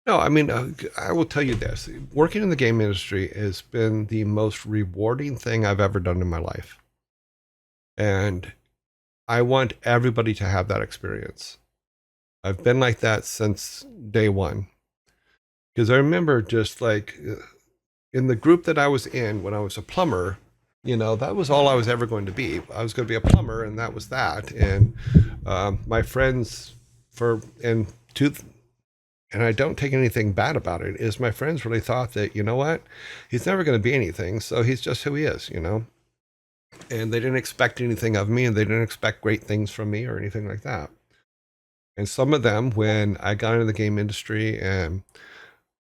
No, I mean, I will tell you this: working in the game industry has been the most rewarding thing I've ever done in my life, and I want everybody to have that experience. I've been like that since day one because I remember just like in the group that I was in when I was a plumber. That was all I was ever going to be. I was going to be a plumber, and that was that. And my friends for and to and I don't take anything bad about it, is my friends really thought that, you know what, he's never going to be anything, so he's just who he is. And they didn't expect anything of me, and they didn't expect great things from me or anything like that. And some of them, when I got into the game industry and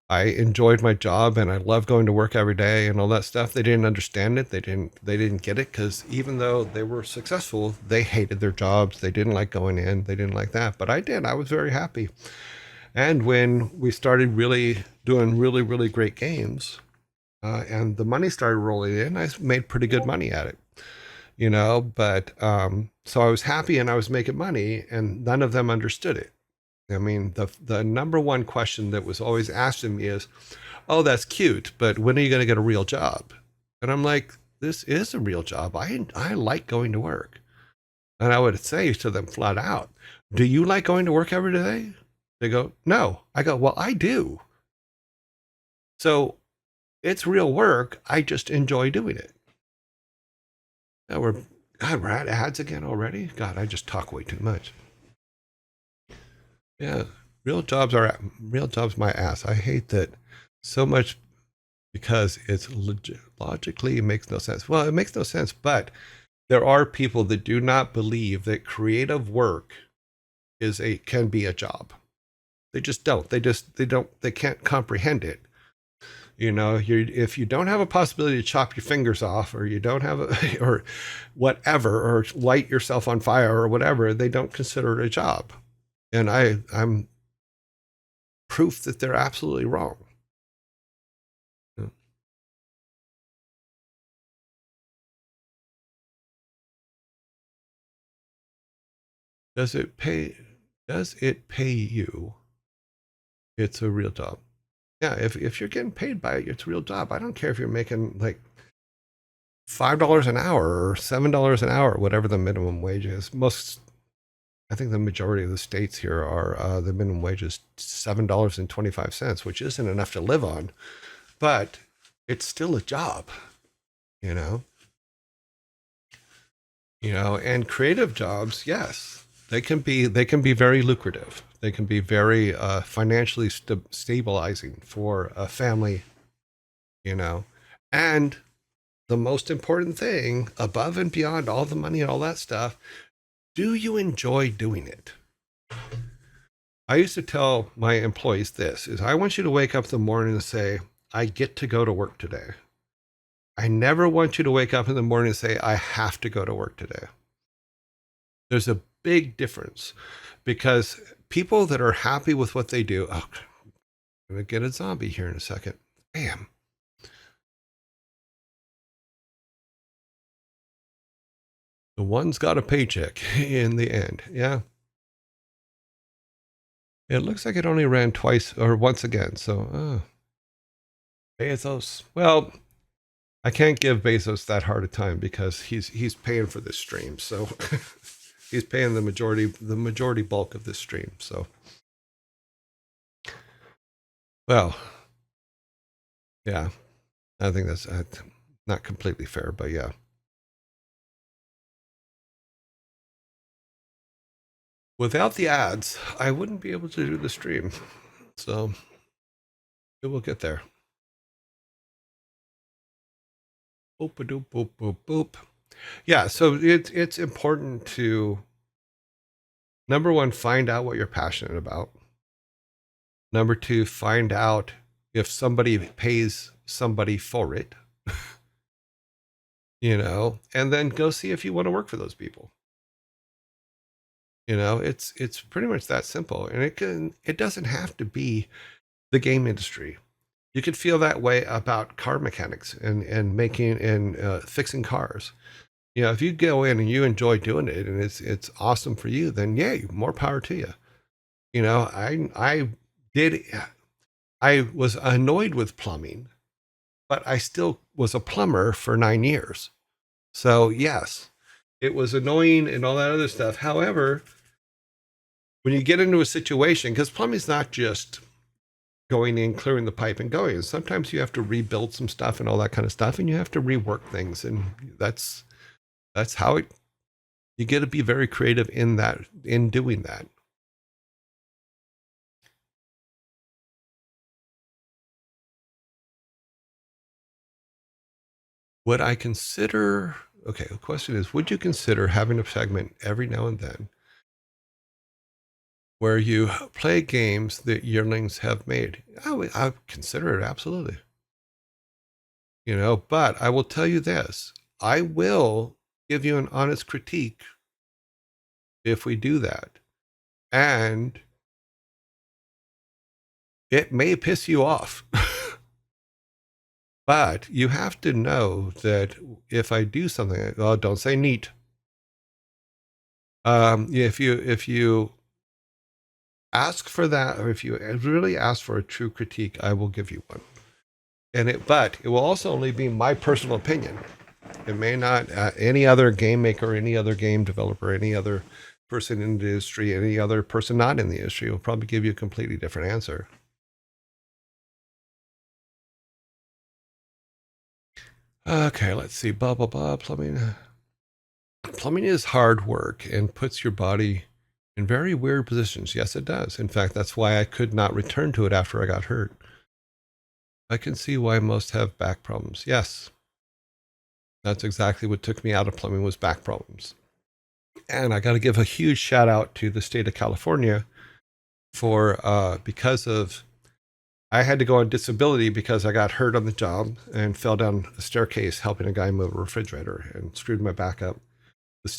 I enjoyed my job and I loved going to work every day and all that stuff, they didn't understand it. They didn't get it because even though they were successful, they hated their jobs. They didn't like going in. They didn't like that. But I did. I was very happy. And when we started really doing really, really great games, and the money started rolling in, I made pretty good money at it. But so I was happy and I was making money, and none of them understood it. I mean, the number one question that was always asked of me is, "Oh, that's cute, but when are you going to get a real job?" And I'm like, "This is a real job. I like going to work." And I would say to them flat out, "Do you like going to work every day?" They go, "No." I go, "Well, I do." So it's real work. I just enjoy doing it. Now we're at ads again already. God, I just talk way too much. Yeah, real jobs. My ass. I hate that so much because logically it makes no sense. Well, it makes no sense, but there are people that do not believe that creative work can be a job. They just don't. They can't comprehend it. If you don't have a possibility to chop your fingers off, or you don't have or whatever, or light yourself on fire or whatever, they don't consider it a job. And I'm proof that they're absolutely wrong. Does it pay? Does it pay you? It's a real job. Yeah, if you're getting paid by it, it's a real job. I don't care if you're making like $5 an hour or $7 an hour, whatever the minimum wage is. I think the majority of the states here are the minimum wage is $7.25, which isn't enough to live on, but it's still a job, you know. And creative jobs, yes, they can be very lucrative. They can be very financially stabilizing for a family, you know. And the most important thing, above and beyond all the money and all that stuff, do you enjoy doing it? I used to tell my employees this is I want you to wake up in the morning and say, I get to go to work today. I never want you to wake up in the morning and say, I have to go to work today. There's a big difference because people that are happy with what they do, oh, I'm going to get a zombie here in a second. Bam. The one's got a paycheck in the end. Yeah. It looks like it only ran twice or once again. So, Bezos. Well, I can't give Bezos that hard a time because he's paying for this stream. So he's paying the majority bulk of this stream. So, well, yeah, I think that's not completely fair, but yeah. Without the ads, I wouldn't be able to do the stream. So it will get there. Boop a doop boop boop boop. Yeah, so it's important to number one, find out what you're passionate about. Number two, find out if somebody pays somebody for it, and then go see if you want to work for those people. It's pretty much that simple. And it doesn't have to be the game industry. You could feel that way about car mechanics and making and fixing cars. If you go in and you enjoy doing it and it's awesome for you, then yay, more power to you. I did I was annoyed with plumbing, but I still was a plumber for 9 years. So yes, it was annoying and all that other stuff. However, when you get into a situation, because plumbing's not just going in, clearing the pipe and going. Sometimes you have to rebuild some stuff and all that kind of stuff, and you have to rework things. And that's how it, you get to be very creative in that, in doing that. Would I consider, okay, the question is, would you consider having a segment every now and then where you play games that yearlings have made? I would consider it, absolutely. You know, but I will tell you this, I will give you an honest critique if we do that. And it may piss you off. But you have to know that if I do something, oh, don't say neat. If you ask for that, or if you really ask for a true critique, I will give you one. But it will also only be my personal opinion. It may not, any other game maker, any other game developer, any other person in the industry, any other person not in the industry will probably give you a completely different answer. Okay, let's see. Blah, blah, blah. Plumbing is hard work and puts your body in very weird positions. Yes, it does. In fact, that's why I could not return to it after I got hurt. I can see why most have back problems. Yes, that's exactly what took me out of plumbing, was back problems. And I got to give a huge shout out to the state of California for, because of, I had to go on disability because I got hurt on the job and fell down a staircase helping a guy move a refrigerator and screwed my back up. The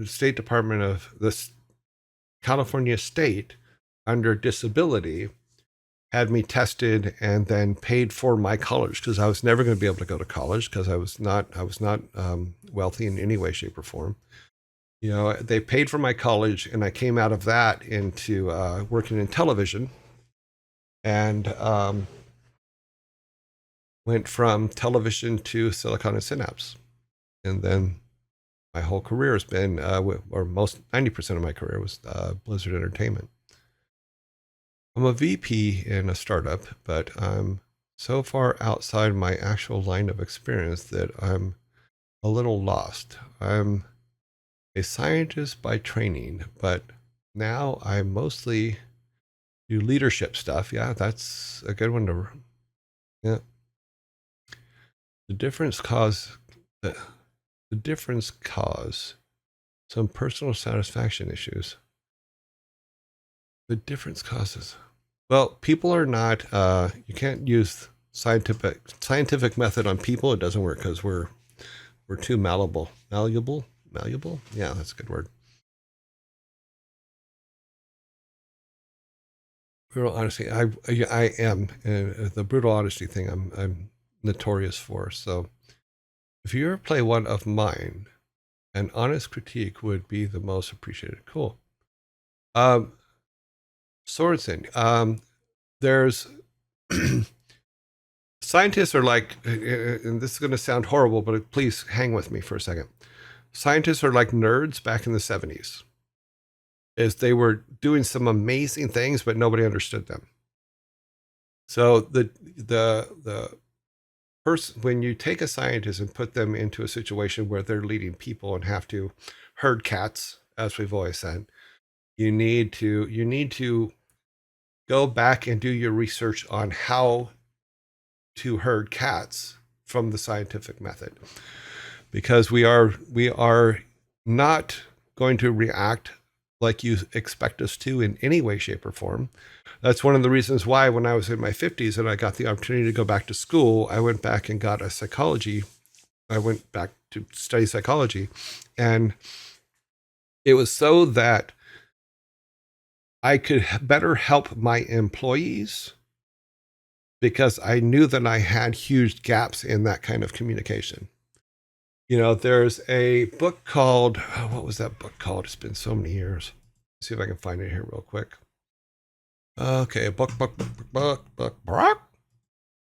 State Department of this California state, under disability, had me tested and then paid for my college, because I was never going to be able to go to college because I was not wealthy in any way, shape, or form. You know, they paid for my college, and I came out of that into working in television, and went from television to Silicon and Synapse, and then my whole career has been, or most 90% of my career was Blizzard Entertainment. I'm a VP in a startup, but I'm so far outside my actual line of experience that I'm a little lost. I'm a scientist by training, but now I mostly do leadership stuff. Yeah, that's a good one to, yeah. The difference cause some personal satisfaction issues. The difference causes, well, people are not, you can't use scientific method on people. It doesn't work because we're too malleable. Yeah, that's a good word. Brutal honesty. I am, the brutal honesty thing I'm notorious for. So if you ever play one of mine, an honest critique would be the most appreciated. Cool. Sorensen, there's scientists are like, and this is going to sound horrible, but please hang with me for a second. Scientists are like nerds back in the 70s. Is they were doing some amazing things, but nobody understood them. So the person, when you take a scientist and put them into a situation where they're leading people and have to herd cats, as we've always said, you need to go back and do your research on how to herd cats from the scientific method, because we are not going to react like you expect us to in any way, shape, or form. That's one of the reasons why when I was in my 50s and I got the opportunity to go back to school, I went back and got a psychology. I went back to study psychology, and it was so that I could better help my employees, because I knew that I had huge gaps in that kind of communication. You know, there's a book called, what was that book called? It's been so many years. Let's see if I can find it here real quick. Okay, book.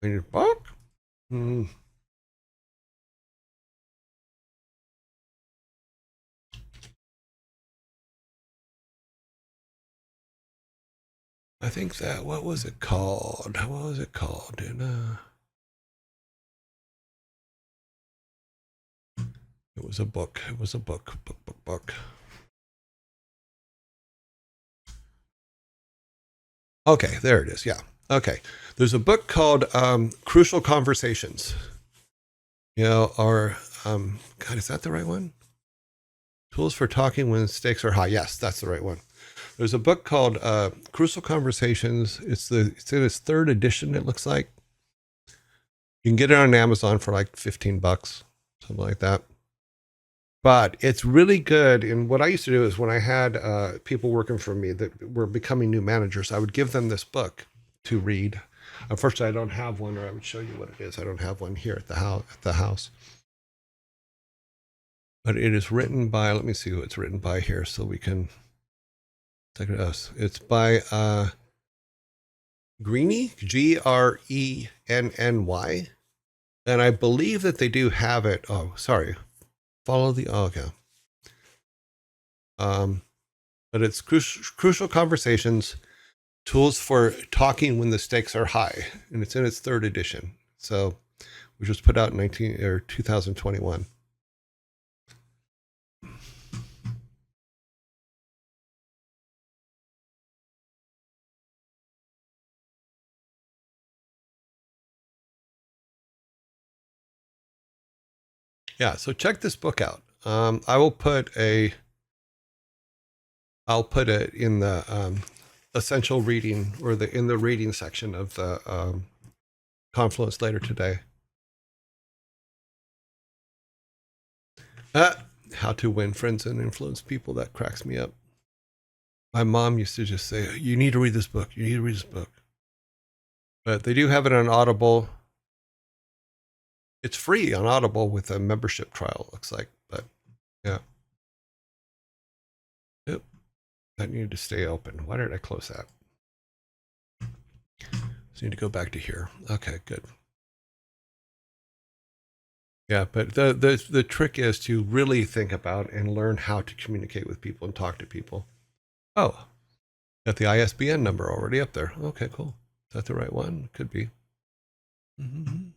We need a book. Hmm. I think that, what was it called? What was it called? It was a book. It was a book. Okay, there it is. Yeah. Okay. There's a book called Crucial Conversations. Or, God, is that the right one? Tools for Talking When Stakes Are High. Yes, that's the right one. There's a book called Crucial Conversations. It's in its third edition, it looks like. You can get it on Amazon for like $15, something like that. But it's really good. And what I used to do is when I had people working for me that were becoming new managers, I would give them this book to read. Unfortunately, I don't have one, or I would show you what it is. I don't have one here at the house. But it is written by, let me see who it's written by here so we can take it us. It's by Greeny, Grenny. And I believe that they do have it. Oh, sorry. Follow the, oh, okay. But it's Crucial Conversations, Tools for Talking When the Stakes Are High. And it's in its third edition. So, which was put out in 2021. Yeah, so check this book out. I'll put it in the essential reading, or in the reading section of the Confluence later today. How to Win Friends and Influence People. That cracks me up. My mom used to just say, "You need to read this book. You need to read this book." But they do have it on Audible. It's free on Audible with a membership trial, it looks like. But yeah. Yep. That needed to stay open. Why did I close that? So I need to go back to here. Okay, good. Yeah, but the trick is to really think about and learn how to communicate with people and talk to people. Oh, got the ISBN number already up there. Okay, cool. Is that the right one? Could be. Mm-hmm.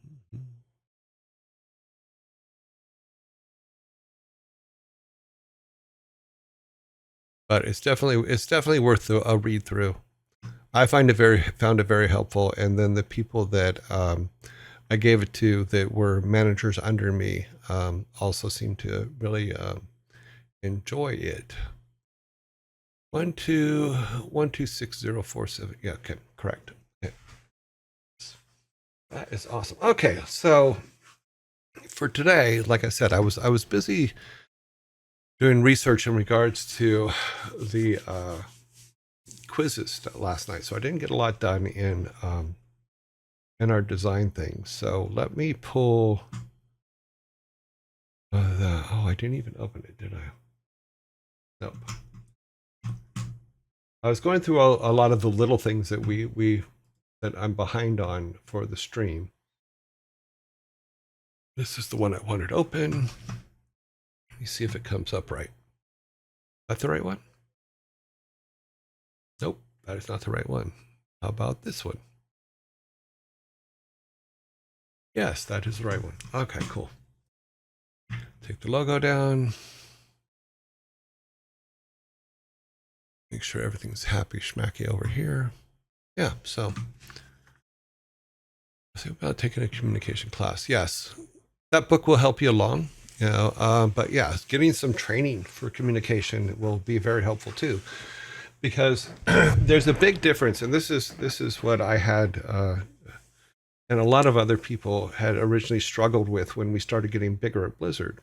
But it's definitely worth a read through. I found it very helpful, and then the people that I gave it to that were managers under me also seemed to really enjoy it. 1260447. Yeah, okay, correct. Okay. That is awesome. Okay, so for today, like I said, I was busy doing research in regards to the quizzes last night, so I didn't get a lot done in our design things. So let me pull I didn't even open it, did I? Nope. I was going through a lot of the little things that that I'm behind on for the stream. This is the one I wanted open. Let me see if it comes up right. That the right one? Nope, that is not the right one. How about this one? Yes, that is the right one. Okay, cool. Take the logo down. Make sure everything's happy schmacky over here. Yeah, so about taking a communication class. Yes, that book will help you along. But yeah, getting some training for communication will be very helpful too, because there's a big difference, and this is what I had, and a lot of other people had originally struggled with when we started getting bigger at Blizzard.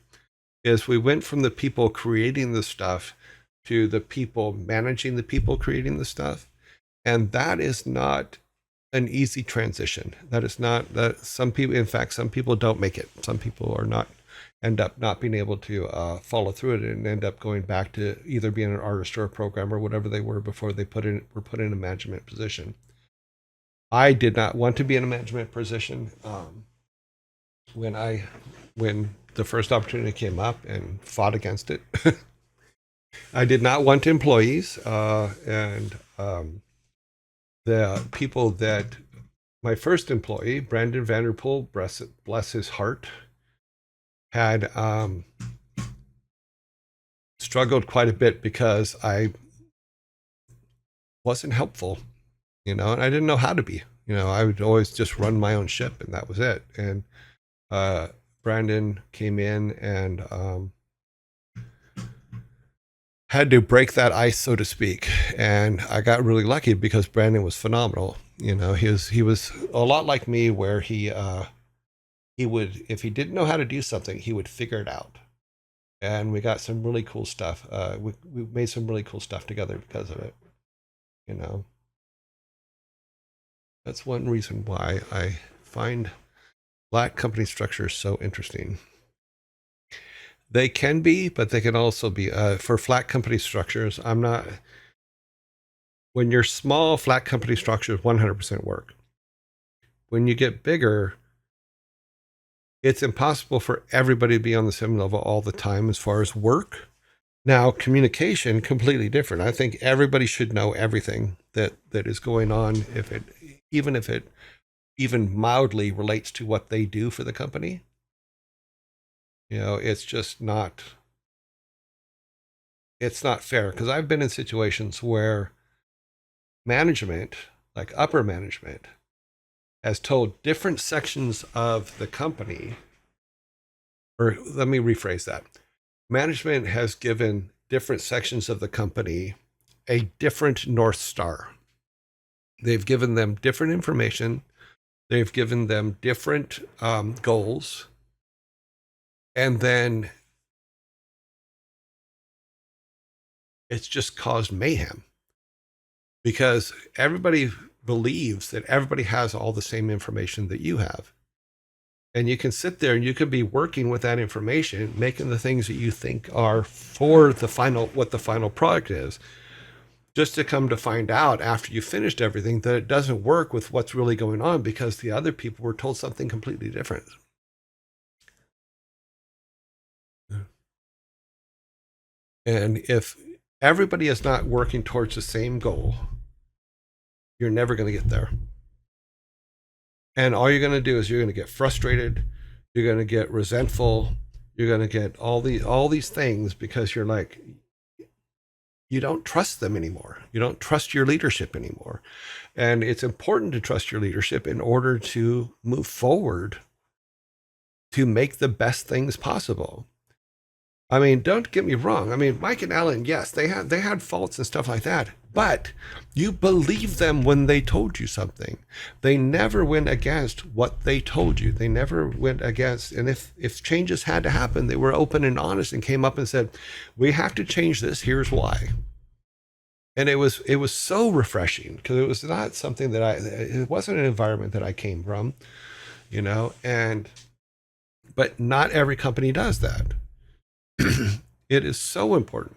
Is we went from the people creating the stuff to the people managing the people creating the stuff, and that is not an easy transition. That is not that some people, in fact, some people don't make it. Some people are not end up not being able to follow through it and end up going back to either being an artist or a programmer, whatever they were before they were put in a management position. I did not want to be in a management position when the first opportunity came up and fought against it. I did not want employees, and the people that my first employee, Brandon Vanderpool, bless his heart, had struggled quite a bit because I wasn't helpful, and I didn't know how to be. I would always just run my own ship, and that was it. And Brandon came in and had to break that ice, so to speak. And I got really lucky because Brandon was phenomenal. He was a lot like me, where he would, if he didn't know how to do something, he would figure it out. And we got some really cool stuff. We made some really cool stuff together because of it. That's one reason why I find flat company structures so interesting. They can be, but they can also be for flat company structures. When you're small, flat company structures 100% work. When you get bigger, it's impossible for everybody to be on the same level all the time as far as work. Now, communication, completely different. I think everybody should know everything that is going on, even if it even mildly relates to what they do for the company. It's just not fair, because I've been in situations where management, like upper management, has told different sections of the company, or let me rephrase that. Management has given different sections of the company a different North Star. They've given them different information. They've given them different goals. And then it's just caused mayhem, because everybody believes that everybody has all the same information that you have. And you can sit there and you could be working with that information, making the things that you think are for what the final product is, just to come to find out after you finished everything that it doesn't work with what's really going on, because the other people were told something completely different. And if everybody is not working towards the same goal, you're never going to get there. And all you're going to do is you're going to get frustrated. You're going to get resentful. You're going to get all these things, because you're like, you don't trust them anymore. You don't trust your leadership anymore. And it's important to trust your leadership in order to move forward, to make the best things possible. I mean, don't get me wrong. I mean, Mike and Alan, yes, they had faults and stuff like that, but you believe them when they told you something. They never went against what they told you. They never went against, and if changes had to happen, they were open and honest and came up and said, we have to change this, here's why. And it was so refreshing, because it was not something it wasn't an environment that I came from, but not every company does that. It is so important,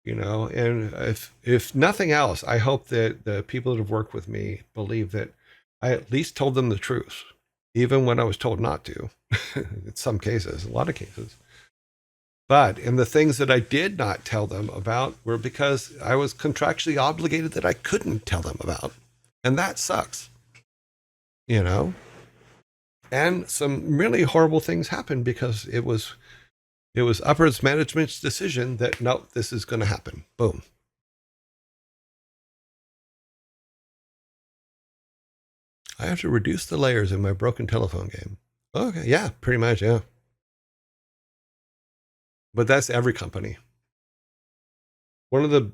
and if nothing else, I hope that the people that have worked with me believe that I at least told them the truth, even when I was told not to, in some cases, a lot of cases. But in the things that I did not tell them about were because I was contractually obligated that I couldn't tell them about. And that sucks, And some really horrible things happened because it was upper management's decision that, no, this is going to happen. Boom. I have to reduce the layers in my broken telephone game. Okay, yeah, pretty much, yeah. But that's every company. One of the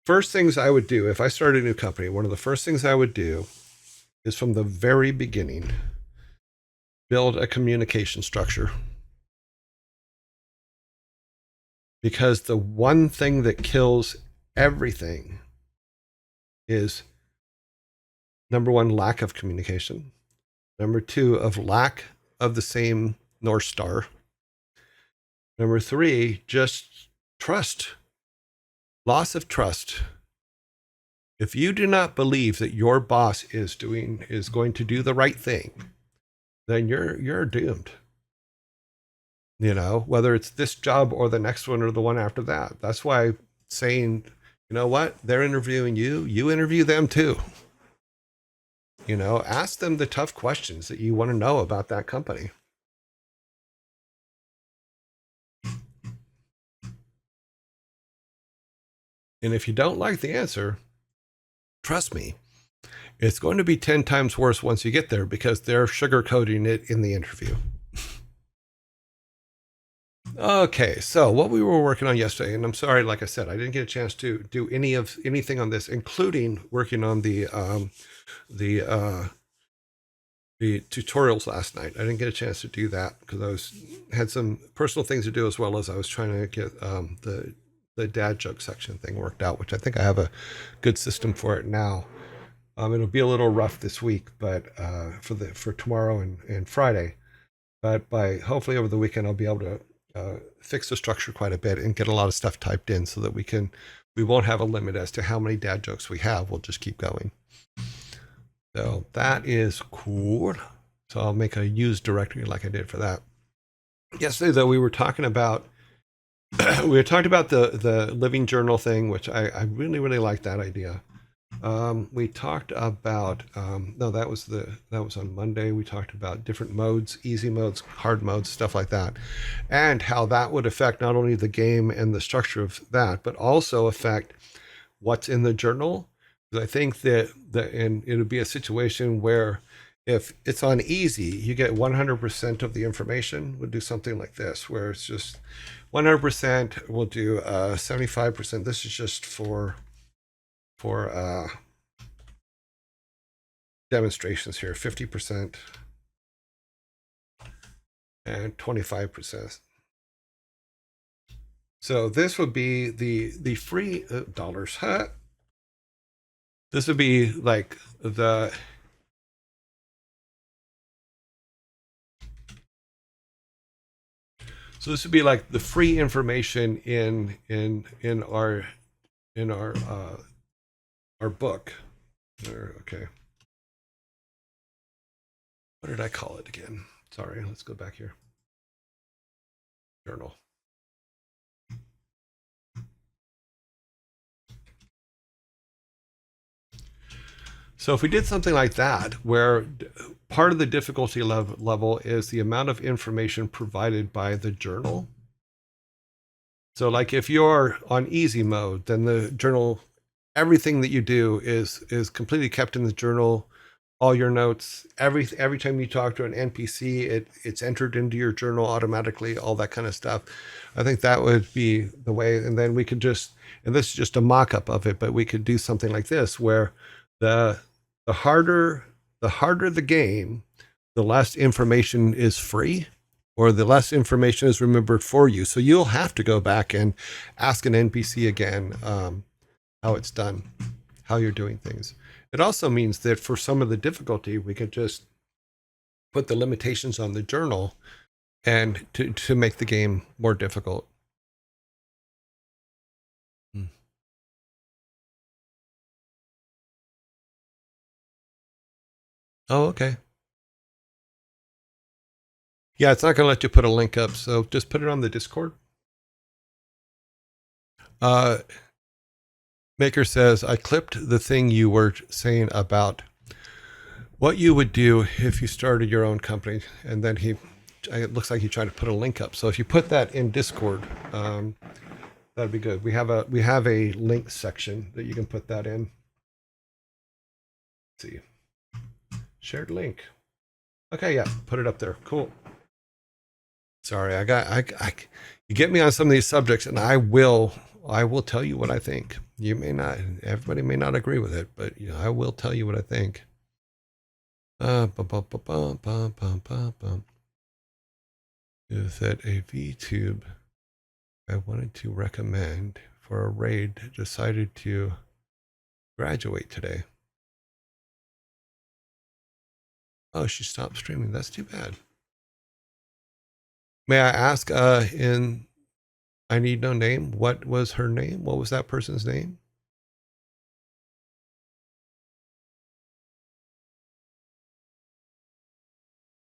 first things I would do if I started a new company, one of the first things I would do is, from the very beginning, build a communication structure. Because the one thing that kills everything is, number one, lack of communication. Number two, of lack of the same North Star. Number three, just trust. Loss of trust. If you do not believe that your boss is going to do the right thing, then you're doomed. You know, whether it's this job or the next one or the one after that. That's why saying, you know what, they're interviewing you, you interview them too. You know, ask them the tough questions that you want to know about that company. And if you don't like the answer, trust me, it's going to be 10 times worse once you get there because they're sugarcoating it in the interview. Okay, so what we were working on yesterday, and I'm sorry, like I said, I didn't get a chance to do anything on this, including working on the tutorials last night. I didn't get a chance to do that because had some personal things to do, as well as I was trying to get the dad joke section thing worked out, which I think I have a good system for it now. It'll be a little rough this week, but for tomorrow and Friday, but by hopefully over the weekend I'll be able to fix the structure quite a bit and get a lot of stuff typed in so that we won't have a limit as to how many dad jokes we have. We'll just keep going. So that is cool. So I'll make a use directory like I did for that. Yesterday, though, we were talking about the living journal thing, which I really, really like that idea. We talked about no, that was on Monday. We talked about different modes, easy modes, hard modes, stuff like that, and how that would affect not only the game and the structure of that, but also affect what's in the journal. I think that and it would be a situation where if it's on easy, you get 100% of the information. We'll do something like this, where it's just 100%. We'll do 75%. This is just for demonstrations here, 50% and 25%. So this would be the free dollars. Huh? This would be like the so this would be like the free information in our book. Okay. What did I call it again? Sorry, let's go back here. Journal. So if we did something like that, where part of the difficulty level is the amount of information provided by the journal. So like if you're on easy mode, then the journal, everything that you do is completely kept in the journal. All your notes, every time you talk to an NPC, it's entered into your journal automatically, all that kind of stuff. I think that would be the way. And then we could just, and this is just a mock-up of it, but we could do something like this where the harder the game, the less information is free, or the less information is remembered for you. So you'll have to go back and ask an NPC again how it's done, how you're doing things. It also means that for some of the difficulty, we could just put the limitations on the journal and to make the game more difficult. Oh, okay. Yeah, it's not going to let you put a link up, so just put it on the Discord. Maker says, I clipped the thing you were saying about what you would do if you started your own company. And then it looks like he tried to put a link up. So if you put that in Discord, that'd be good. We have a link section that you can put that in. Let's see. Shared link. Okay, yeah, put it up there. Cool. Sorry, you get me on some of these subjects, and I will tell you what I think. You may not, everybody may not agree with it, but I will tell you what I think. Is that a VTube I wanted to recommend for a raid decided to graduate today? Oh, she stopped streaming. That's too bad. May I ask, in I Need No Name, what was her name? What was that person's name?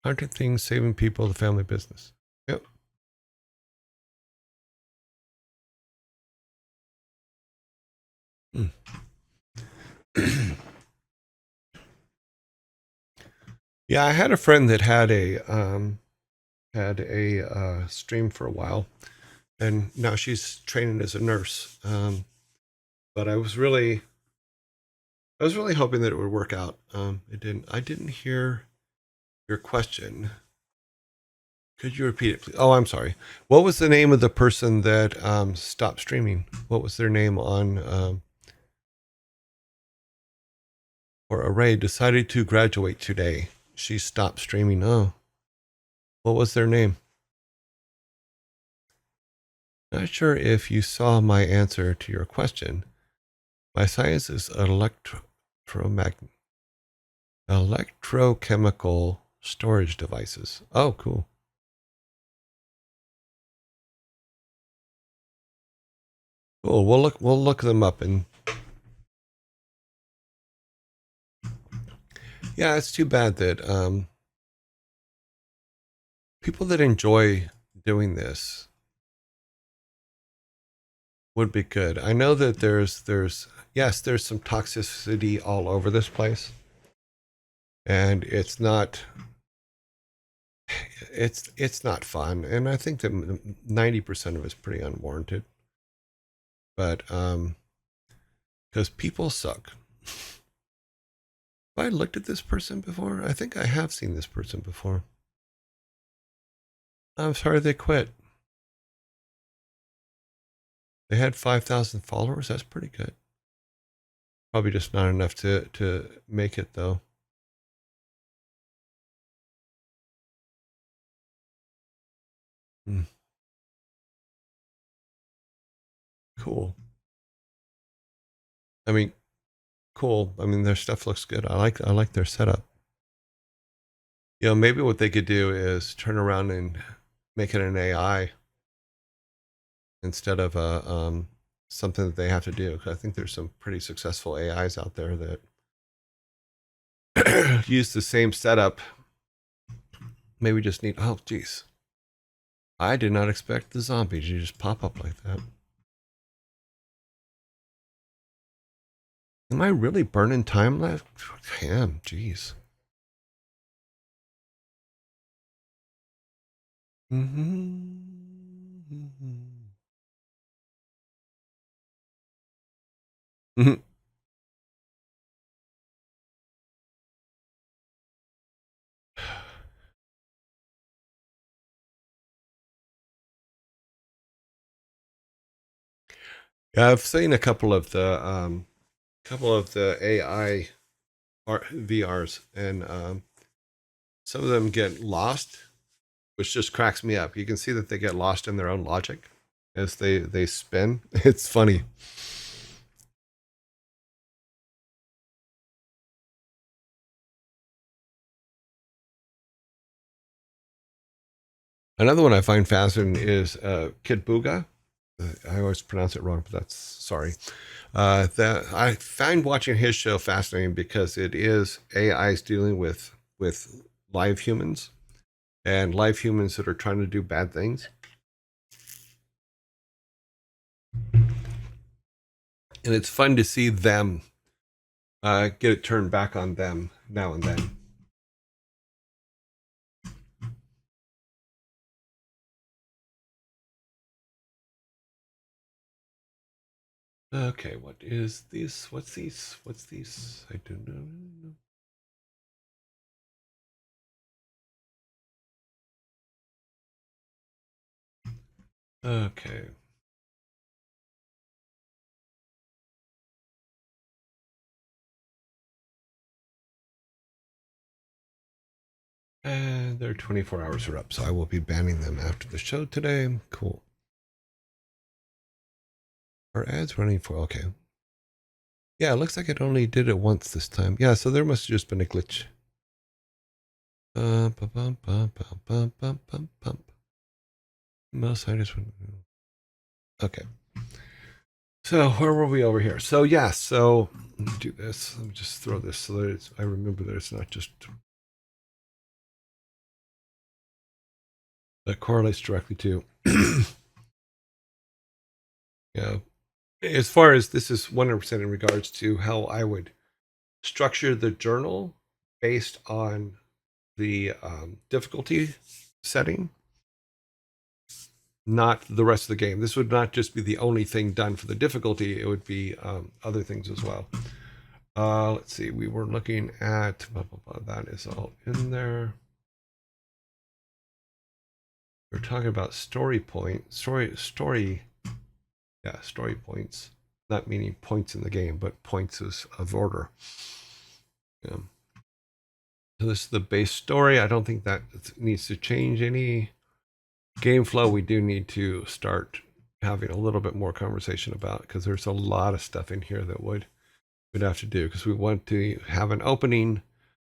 100 Things Saving People, the Family Business. Yep. Hmm. Yeah, I had a friend that had a stream for a while, and now she's training as a nurse. But I was really hoping that it would work out. It didn't. I didn't hear your question. Could you repeat it, please? Oh, I'm sorry. What was the name of the person that stopped streaming? What was their name on or Array decided to graduate today? She stopped streaming. Oh, what was their name? Not sure if you saw my answer to your question. My science is electrochemical storage devices. Oh, cool. Cool. We'll look them up. And yeah, it's too bad that people that enjoy doing this would be good. I know that there's yes, there's some toxicity all over this place, and it's not fun. And I think that 90% of it's pretty unwarranted. But because people suck. Have I looked at this person before? I think I have seen this person before. I'm sorry they quit. They had 5,000 followers. That's pretty good. Probably just not enough to make it though. Hmm. Cool. I mean, cool. I mean, their stuff looks good. I like their setup. You know, maybe what they could do is turn around and make it an AI instead of a something that they have to do. 'Cause I think there's some pretty successful AIs out there that use the same setup. Maybe just need. Oh, geez. I did not expect the zombies to just pop up like that. Am I really burning time left? Damn, jeez. Mm-hmm. Mm-hmm. Yeah, I've seen a couple of the AI VRs, and some of them get lost, which just cracks me up. You can see that they get lost in their own logic as they spin. It's funny. Another one I find fascinating is Kid Booga. I always pronounce it wrong, but that's sorry. That I find watching his show fascinating because it is AIs dealing with live humans and live humans that are trying to do bad things, and it's fun to see them get it turned back on them now and then. Okay, what is this? What's these? What's these? I don't know. Okay. And their 24 hours are up, so I will be banning them after the show today. Cool. Are ads running for? Okay. Yeah, it looks like it only did it once this time. Yeah, so there must have just been a glitch. Bum, bum, bum, bum, bum, bum, bum, bum. Most I just okay. So where were we over here? So yeah, so let me do this. Let me just throw this so that I remember that it's not just that correlates directly to yeah. As far as this is 100% in regards to how I would structure the journal based on the difficulty setting, not the rest of the game. This would not just be the only thing done for the difficulty, it would be other things as well. Let's see, we were looking at blah, blah, blah. That is all in there. We're talking about story points, yeah, story points, not meaning points in the game, but points of order. Yeah. So this is the base story. I don't think that needs to change any game flow. We do need to start having a little bit more conversation about, because there's a lot of stuff in here that we'd have to do, because we want to have an opening,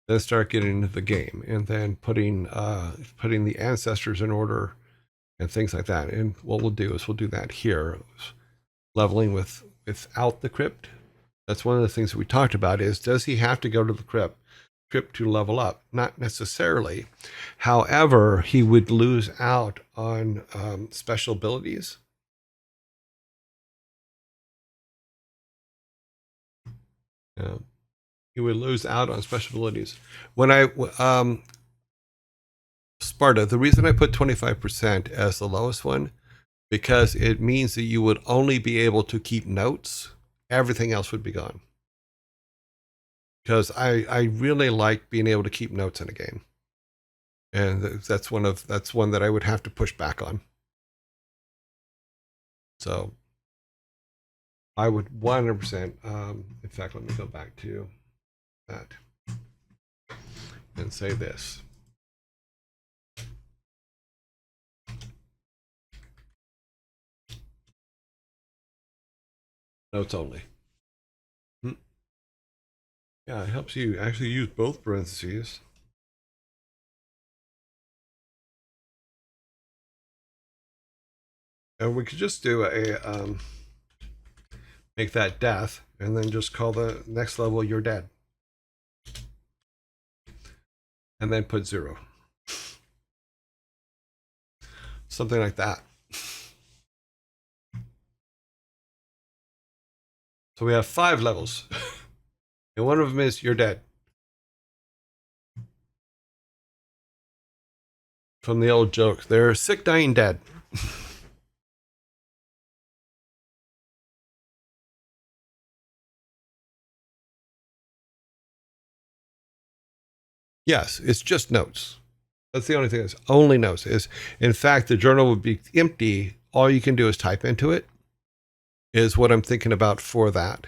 then start getting into the game, and then putting the ancestors in order and things like that. And what we'll do is we'll do that here, leveling without the crypt. That's one of the things that we talked about is, does he have to go to the crypt to level up? Not necessarily. However, he would lose out on special abilities. He would lose out on special abilities. When I Sparta, the reason I put 25% as the lowest one, because it means that you would only be able to keep notes. Everything else would be gone. Because I really like being able to keep notes in a game. And that's one that I would have to push back on. So I would 100%, in fact, let me go back to that and say this. Notes only. Yeah, it helps you actually use both parentheses. And we could just do make that death, and then just call the next level you're dead. And then put 0. Something like that. So we have 5 levels. And one of them is you're dead. From the old joke, they're sick, dying, dead. Yes, it's just notes. That's the only thing. It's only notes. Is in fact the journal would be empty. All you can do is type into it. Is what I'm thinking about for that.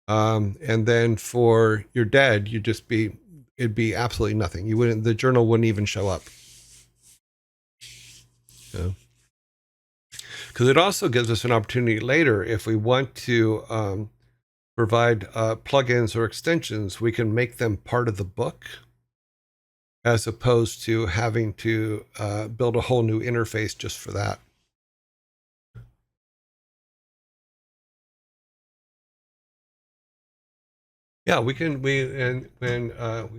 And then for your dead, it'd be absolutely nothing. The journal wouldn't even show up. Because it also gives us an opportunity later, if we want to provide plugins or extensions, we can make them part of the book, as opposed to having to build a whole new interface just for that. Yeah, we can. We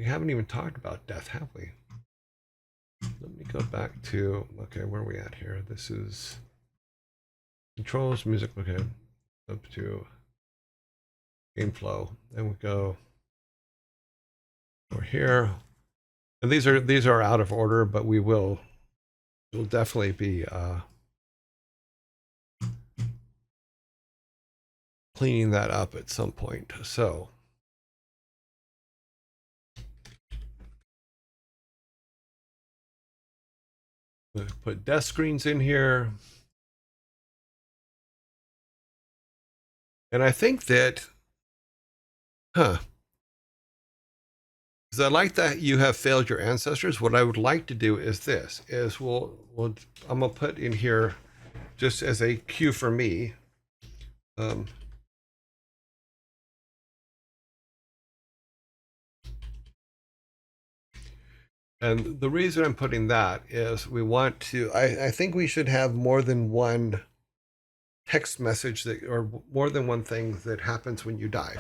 haven't even talked about death, have we? Let me go back to, okay, where are we at here? This is controls, music. Okay, up to game flow. Then we go over here, and these are out of order, but we'll definitely be cleaning that up at some point. So we'll put desk screens in here. And I think that, because I like that you have failed your ancestors. What I would like to do is this, is I'm gonna put in here, just as a cue for me, And the reason I'm putting that is we want to, I think we should have more than one text message that, or more than one thing that happens when you die.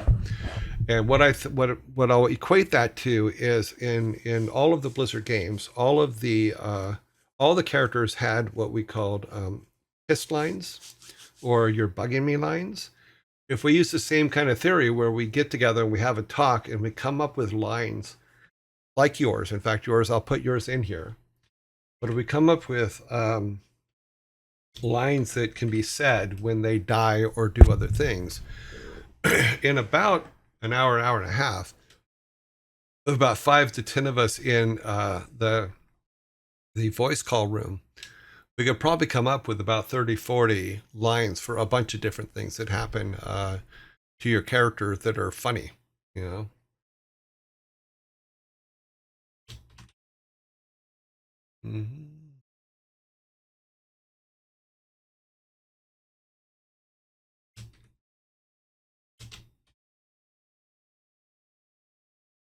And what I'll equate that to is in all of the Blizzard games, all the characters had what we called hiss lines, or "you're bugging me" lines. If we use the same kind of theory where we get together and we have a talk and we come up with lines like yours, in fact, yours, I'll put yours in here. But if we come up with lines that can be said when they die or do other things, in about an hour and a half, about 5 to 10 of us in the voice call room, we could probably come up with about 30, 40 lines for a bunch of different things that happen to your character that are funny, you know? Mm-hmm.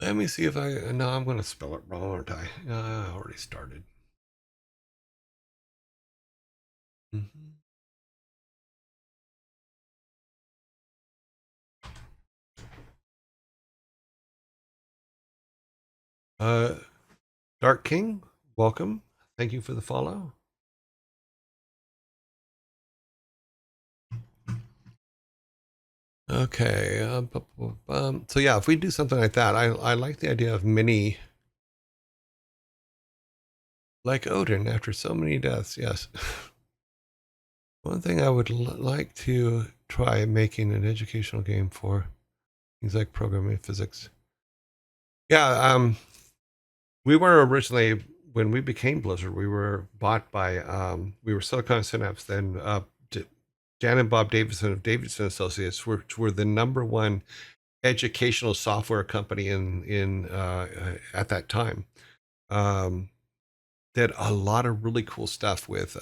Let me see if I, no, I'm going to spell it wrong, aren't I? I already started. Mm-hmm. Uh, Dark King, welcome. Thank you for the follow. Okay. So yeah, if we do something like that, I like the idea of mini, like Odin after so many deaths. Yes. One thing I would like to try making an educational game for things like programming, physics. Yeah. We were originally, when we became Blizzard, we were bought by we were Silicon Synapse, then Jan and Bob Davidson of Davidson Associates, which were the number one educational software company in at that time. Did a lot of really cool stuff with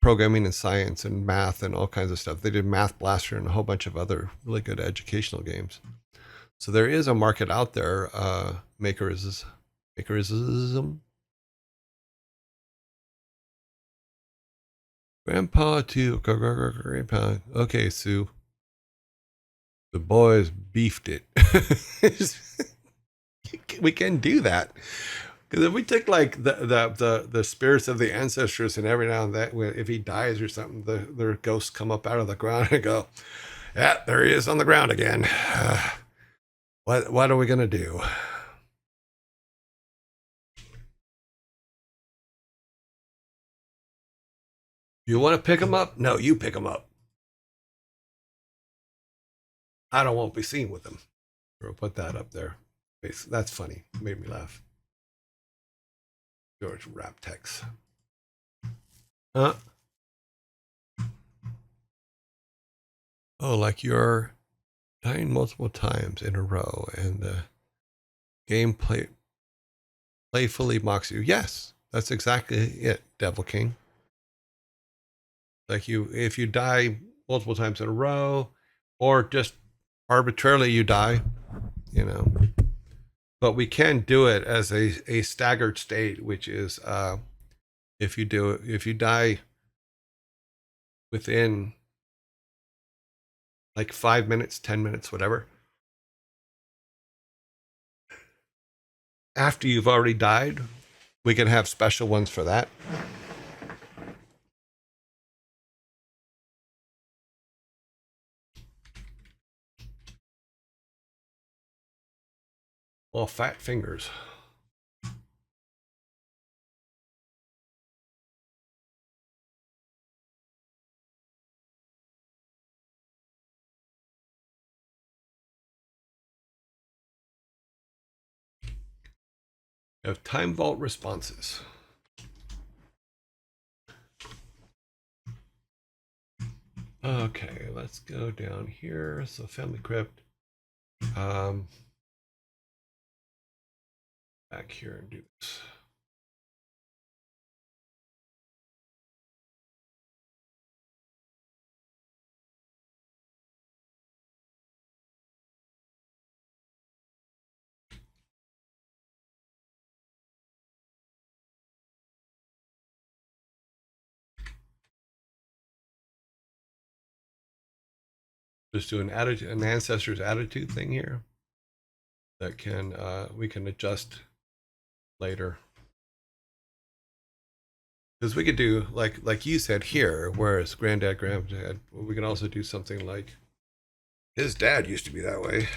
programming and science and math and all kinds of stuff. They did Math Blaster and a whole bunch of other really good educational games. So there is a market out there. Makerism. Grandpa to Grandpa. Okay, Sue. The boys beefed it. We can do that. Because if we take like the spirits of the ancestors, and every now and then, if he dies or something, their ghosts come up out of the ground and go, "Yeah, there he is on the ground again. What are we gonna do?" You want to pick him up? No, you pick him up. I don't want to be seen with him. We'll put that up there. That's funny. Made me laugh. George rap text. Huh? Oh, like you're dying multiple times in a row, and the game playfully mocks you. Yes, that's exactly it, Devil King. Like if you die multiple times in a row, or just arbitrarily you die, you know. But we can do it as a staggered state, which is if you die within like 5 minutes, 10 minutes, whatever, after you've already died, we can have special ones for that. Well, fat fingers. We have time vault responses. Okay, let's go down here. So family crypt. Um, Back here and do this. Just do an ancestors attitude thing here that can we can adjust later. Because we could do like you said here, whereas granddad, granddad, we can also do something like his dad used to be that way.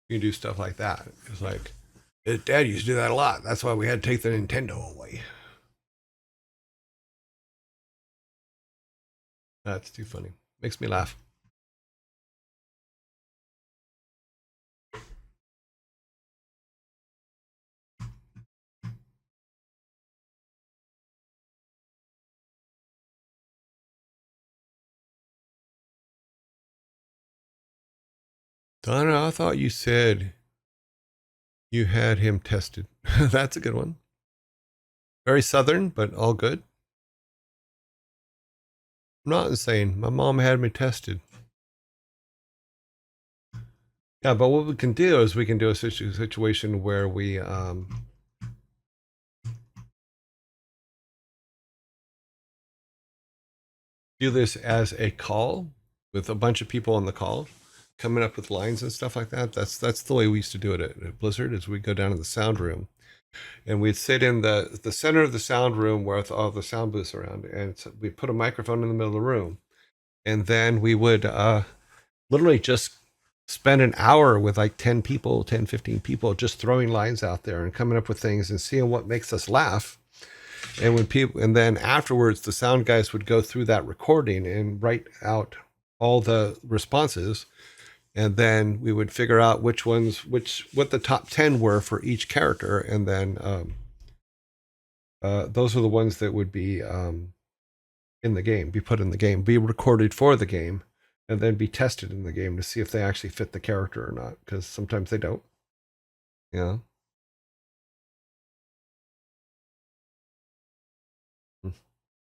You can do stuff like that. It's like his dad used to do that a lot. That's why we had to take the Nintendo away. That's too funny. Makes me laugh. Donna, I thought you said you had him tested. That's a good one. Very southern, but all good. I'm not insane. My mom had me tested. Yeah, but what we can do is we can do a situation where we do this as a call with a bunch of people on the call coming up with lines and stuff like that. That's the way we used to do it at Blizzard. Is we go down to the sound room and we'd sit in the center of the sound room with all the sound booths around, and so we put a microphone in the middle of the room, and then we would literally just spend an hour with like 10 people, 10, 15 people, just throwing lines out there and coming up with things and seeing what makes us laugh. And when people, and then afterwards, the sound guys would go through that recording and write out all the responses. And then we would figure out which ones, what the top 10 were for each character. And then those are the ones that would be in the game, be put in the game, be recorded for the game, and then be tested in the game to see if they actually fit the character or not. Because sometimes they don't. Yeah.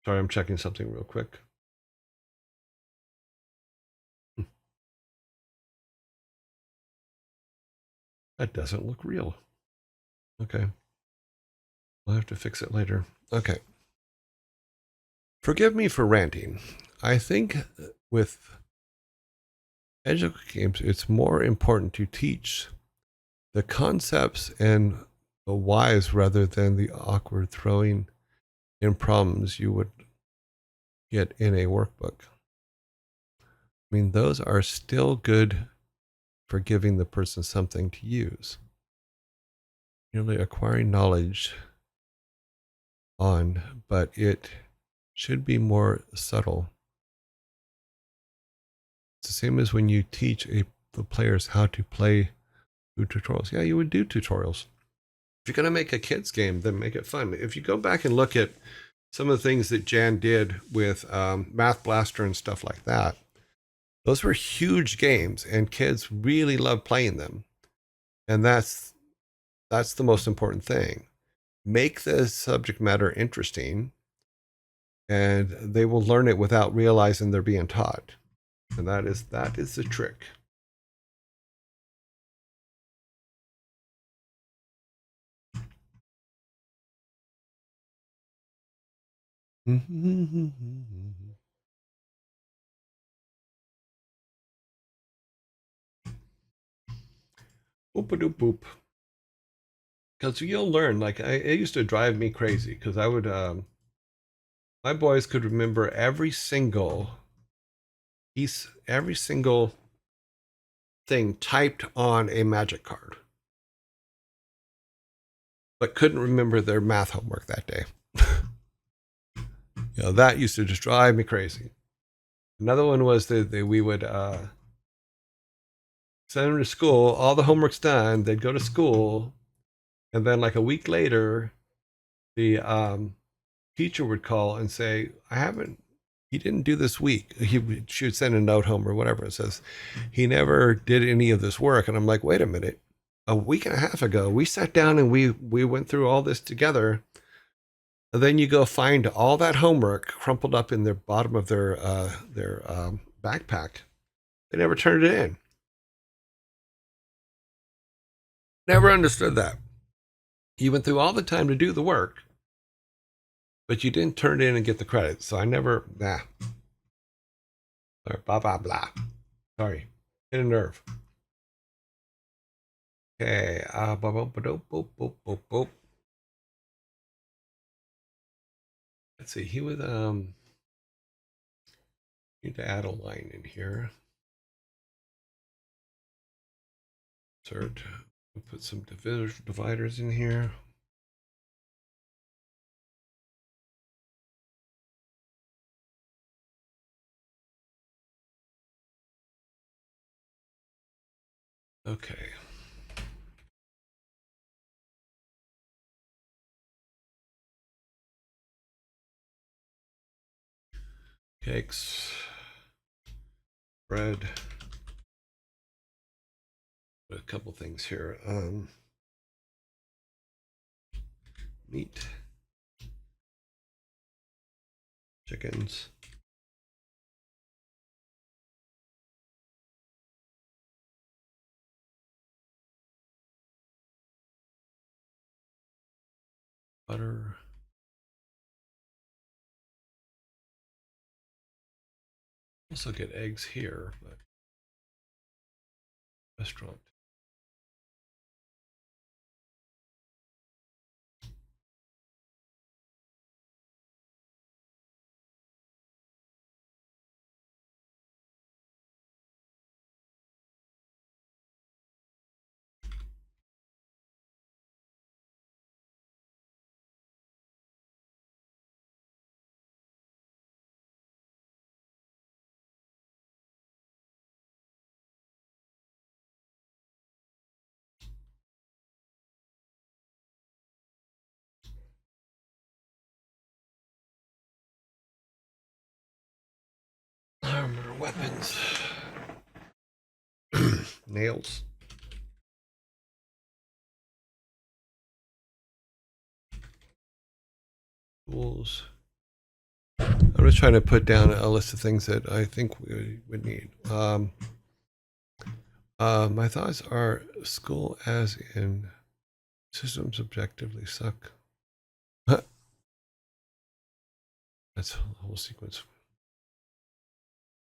Sorry, I'm checking something real quick. That doesn't look real. Okay. I'll have to fix it later. Okay. Forgive me for ranting. I think with educational games, it's more important to teach the concepts and the whys rather than the awkward throwing in problems you would get in a workbook. I mean, those are still good for giving the person something to use. Merely acquiring knowledge on, but it should be more subtle. It's the same as when you teach the players how to play through tutorials. Yeah, you would do tutorials. If you're going to make a kids game, then make it fun. If you go back and look at some of the things that Jan did with Math Blaster and stuff like that, those were huge games, and kids really love playing them. And that's the most important thing. Make the subject matter interesting, and they will learn it without realizing they're being taught. And that is the trick. Boop-a-doop boop. Because you'll learn. Like it used to drive me crazy because I would my boys could remember every single piece, every single thing typed on a magic card, but couldn't remember their math homework that day. That used to just drive me crazy. Another one was that we would send them to school, all the homework's done, they'd go to school, and then like a week later, the teacher would call and say, I haven't he didn't do this week. She would send a note home or whatever. It says, he never did any of this work. And I'm like, wait a minute. A week and a half ago, we sat down and we went through all this together. And then you go find all that homework crumpled up in the bottom of their backpack. They never turned it in. Never understood that. You went through all the time to do the work, but you didn't turn it in and get the credit. So I never, or blah, blah, blah. Sorry. Hit a nerve. Okay. Let's see. He would, need to add a line in here. Insert. We'll put some dividers in here. Okay. Cakes, bread, a couple things here. Meat, chickens, butter, also get eggs here, but restaurant. Armor, weapons, nails. Tools. I'm just trying to put down a list of things that I think we would need. My thoughts are school as in systems objectively suck. That's the whole sequence.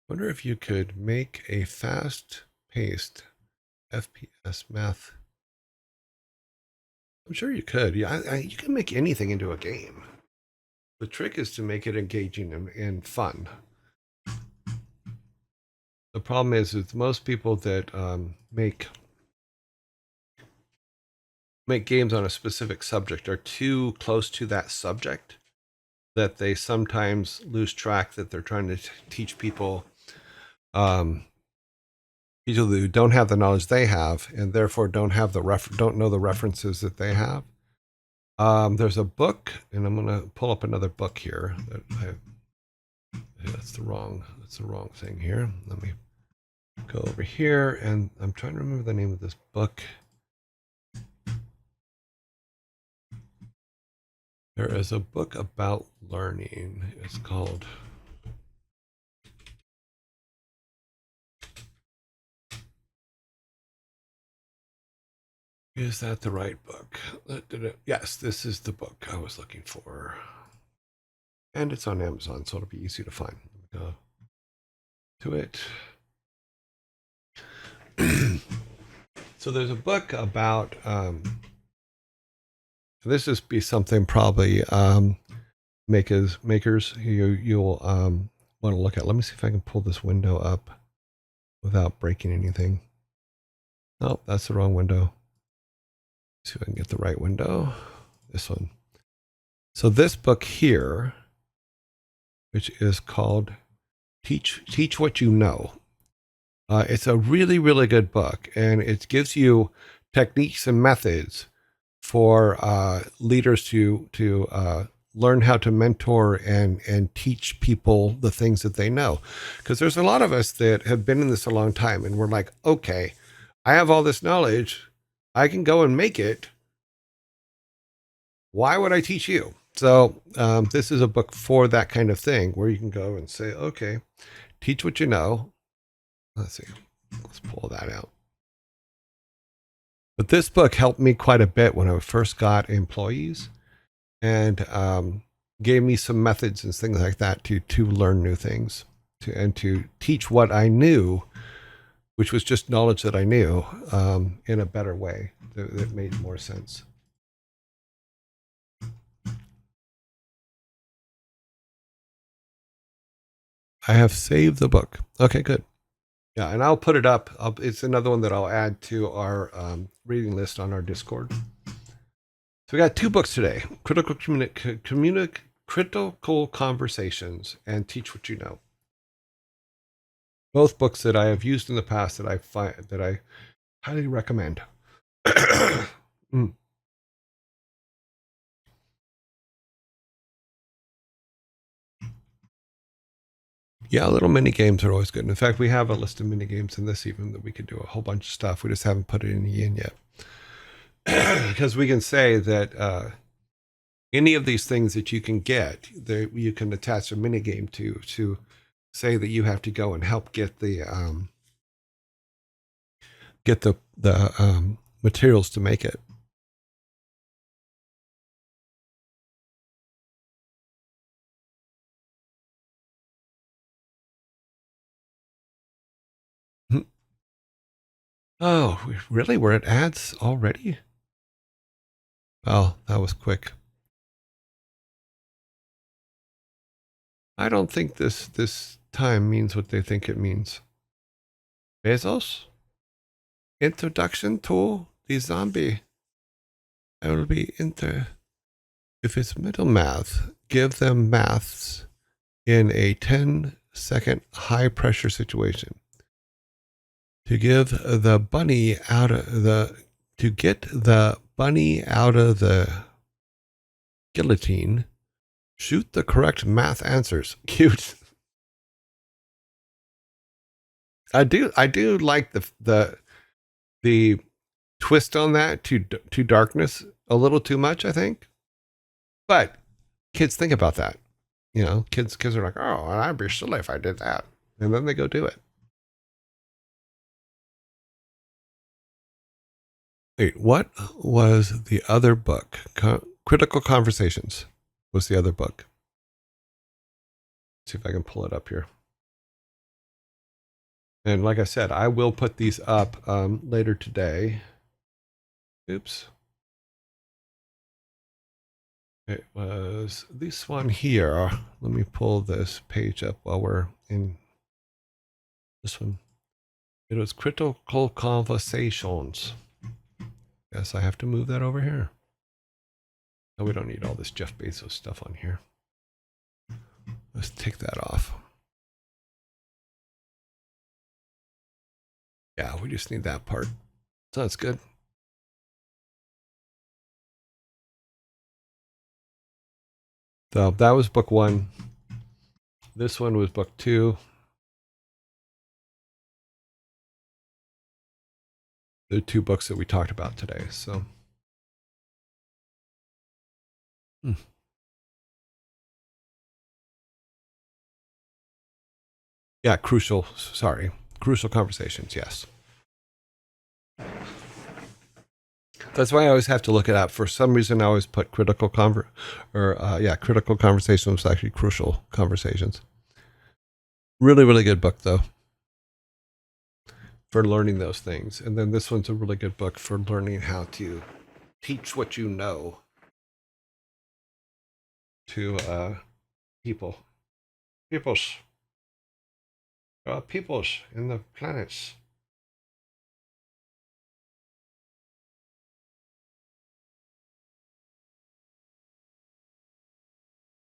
Wonder if you could make a fast-paced FPS math. I'm sure you could. Yeah, you can make anything into a game. The trick is to make it engaging and fun. The problem is with most people that make games on a specific subject are too close to that subject that they sometimes lose track that they're trying to teach people people who don't have the knowledge they have and therefore don't know the references that they have. There's a book, and I'm gonna pull up another book here that that's the wrong thing here. Let me go over here, and I'm trying to remember the name of this book. There is a book about learning. It's called Is that the right book? Yes, this is the book I was looking for. And it's on Amazon, so it'll be easy to find. Let me go to it. So there's a book about this is be something probably makers you'll want to look at. Let me see if I can pull this window up without breaking anything. Oh, that's the wrong window. See if I can get the right window. This one. So this book here, which is called Teach What You Know. It's a really, really good book, and it gives you techniques and methods for leaders to learn how to mentor and teach people the things that they know. Because there's a lot of us that have been in this a long time and we're like, okay, I have all this knowledge. I can go and make it. Why would I teach you? So this is a book for that kind of thing where you can go and say, okay, teach what you know. Let's see. Let's pull that out. But this book helped me quite a bit when I first got employees and gave me some methods and things like that to learn new things and to teach what I knew, which was just knowledge that I knew in a better way that made more sense. I have saved the book. Okay, good. Yeah, and I'll put it up. It's another one that I'll add to our reading list on our Discord. So we got 2 books today: Critical Conversations and Teach What You Know. Both books that I have used in the past that I highly recommend. Mm. Yeah, little mini games are always good. In fact, we have a list of mini games in this even that we could do a whole bunch of stuff. We just haven't put it in yet. Because we can say that any of these things that you can get, you can attach a mini game to say that you have to go and help get the materials to make it. Oh, really? We're at ads already? Oh, that was quick. I don't think this time means what they think it means. Bezos? Introduction to the zombie. I will be if it's middle math, give them maths in a 10-second high pressure situation. To give the bunny out of to get the bunny out of the guillotine, shoot the correct math answers. Cute. I do like the twist on that to darkness a little too much, I think. But kids think about that. You know, kids are like, oh, I'd be silly if I did that. And then they go do it. Wait, what was the other book? Critical Conversations was the other book. Let's see if I can pull it up here. And like I said, I will put these up later today. Oops. It was this one here. Let me pull this page up while we're in this one. It was Critical Conversations. Yes, I have to move that over here. No, we don't need all this Jeff Bezos stuff on here. Let's take that off. Yeah, we just need that part. So that's good. So that was book 1. This one was book 2. The 2 books that we talked about today. So. Yeah, crucial conversations. Yes. That's why I always have to look it up. For some reason, I always put critical conversations, actually crucial conversations. Really, really good book though for learning those things. And then this one's a really good book for learning how to teach what you know to peoples in the planets.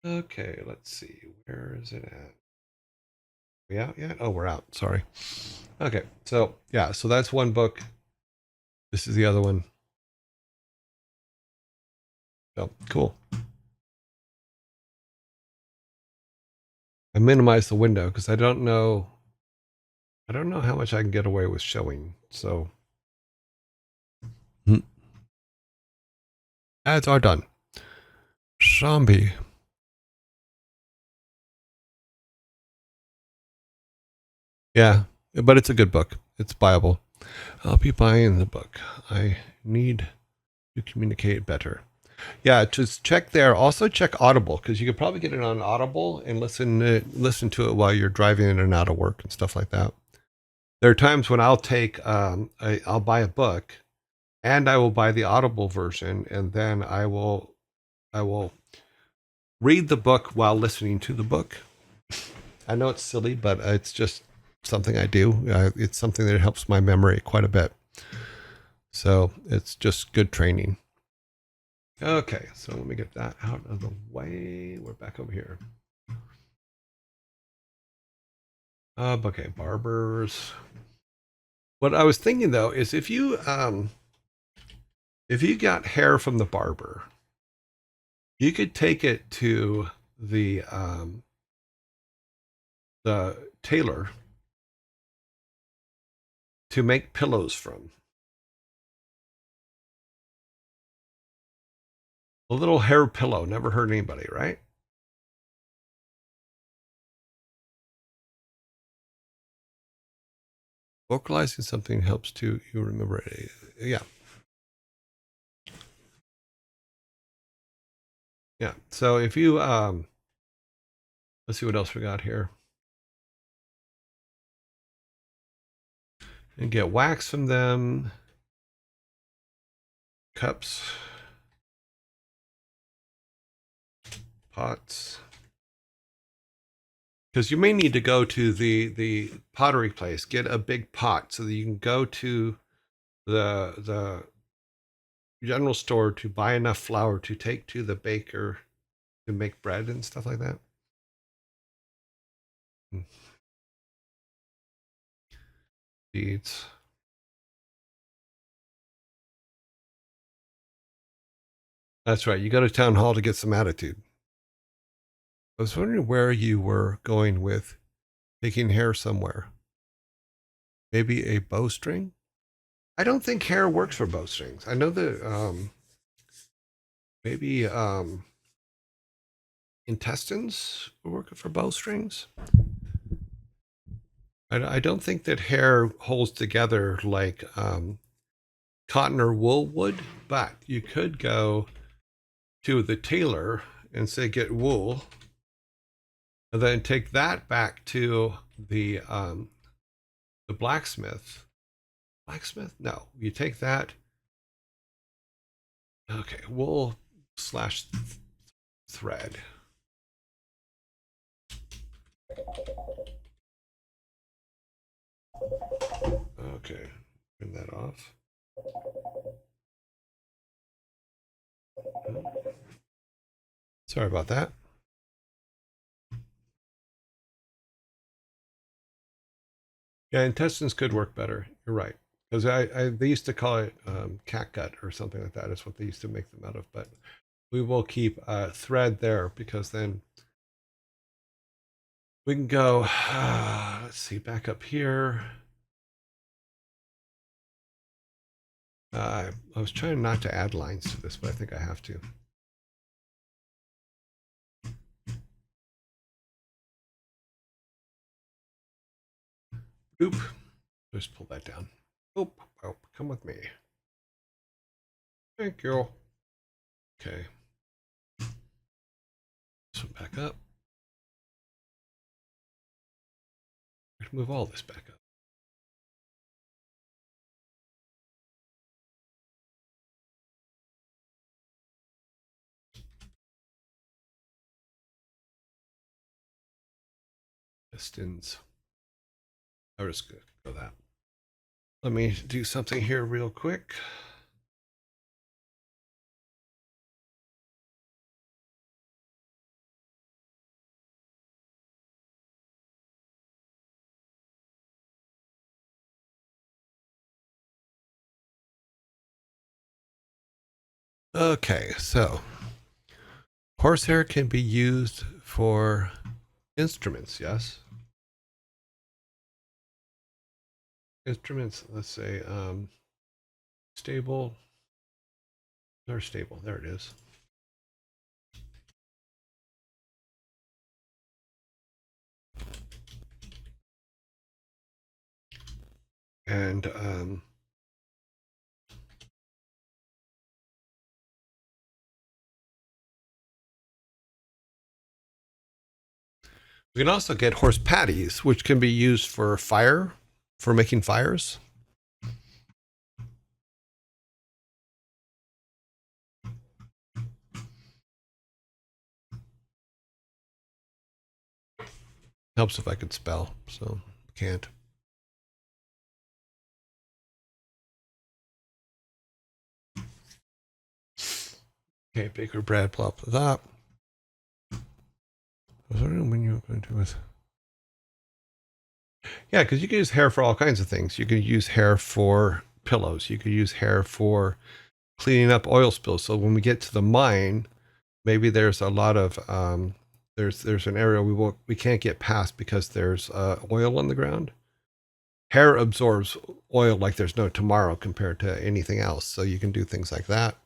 Okay, let's see. Where is it at? We out yet? Oh, we're out. Sorry. Okay, so yeah, so that's one book. This is the other one. So cool. I minimize the window because I don't know how much I can get away with showing. So ads are done. Zombie. Yeah, but it's a good book. It's buyable. I'll be buying the book. I need to communicate better. Yeah, just check there. Also check Audible because you could probably get it on Audible and listen to it while you're driving in and out of work and stuff like that. There are times when I'll buy a book and I will buy the Audible version, and then I will read the book while listening to the book. I know it's silly, but it's just something I do. It's something that helps my memory quite a bit. So it's just good training. Okay, so let me get that out of the way. We're back over here. Okay, barbers. What I was thinking though is if you got hair from the barber, you could take it to the tailor to make pillows from. A little hair pillow, never hurt anybody, right? Vocalizing something helps to you remember it. Yeah. Yeah. So if you let's see what else we got here. And get wax from them. Cups. Pots. Because you may need to go to the pottery place, get a big pot so that you can go to the general store to buy enough flour to take to the baker to make bread and stuff like that. Beads. That's right. You go to town hall to get some attitude. I was wondering where you were going with taking hair somewhere. Maybe a bowstring? I don't think hair works for bowstrings. I know that maybe intestines work for bowstrings. I don't think that hair holds together like cotton or wool would, but you could go to the tailor and say get wool, and then take that back to the blacksmith. Blacksmith? No, you take that. Okay, wool slash thread. Okay, turn that off. Sorry about that. Yeah, intestines could work better. You're right. Because they used to call it catgut or something like that. Is what they used to make them out of. But we will keep thread there because then we can go. Let's see, back up here. I was trying not to add lines to this, but I think I have to. Oop. Just pull that down. Oop. Oh, come with me. Thank you. Okay. This one back up. Move all this back up. Pistons. I'll just go that. Let me do something here real quick. Okay, so horsehair can be used for Instruments, yes. Instruments, let's say stable. They're stable. There it is. And we can also get horse patties, which can be used for fire, for making fires. Helps if I could spell, so can't. Okay, baker bread, blah blah blah. I was wondering when you were going to do with. Yeah, because you can use hair for all kinds of things. You can use hair for pillows. You could use hair for cleaning up oil spills. So when we get to the mine, maybe there's a lot of there's an area we can't get past because there's oil on the ground. Hair absorbs oil like there's no tomorrow compared to anything else. So you can do things like that.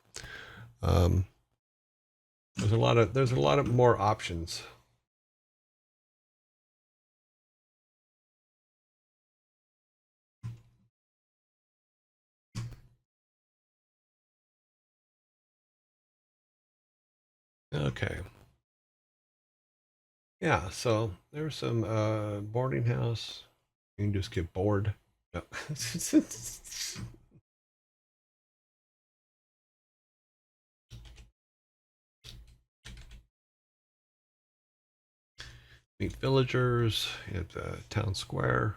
Um, there's a lot of more options. Okay. Yeah, so there's some boarding house. You can just get bored. No. Meet villagers at the town square.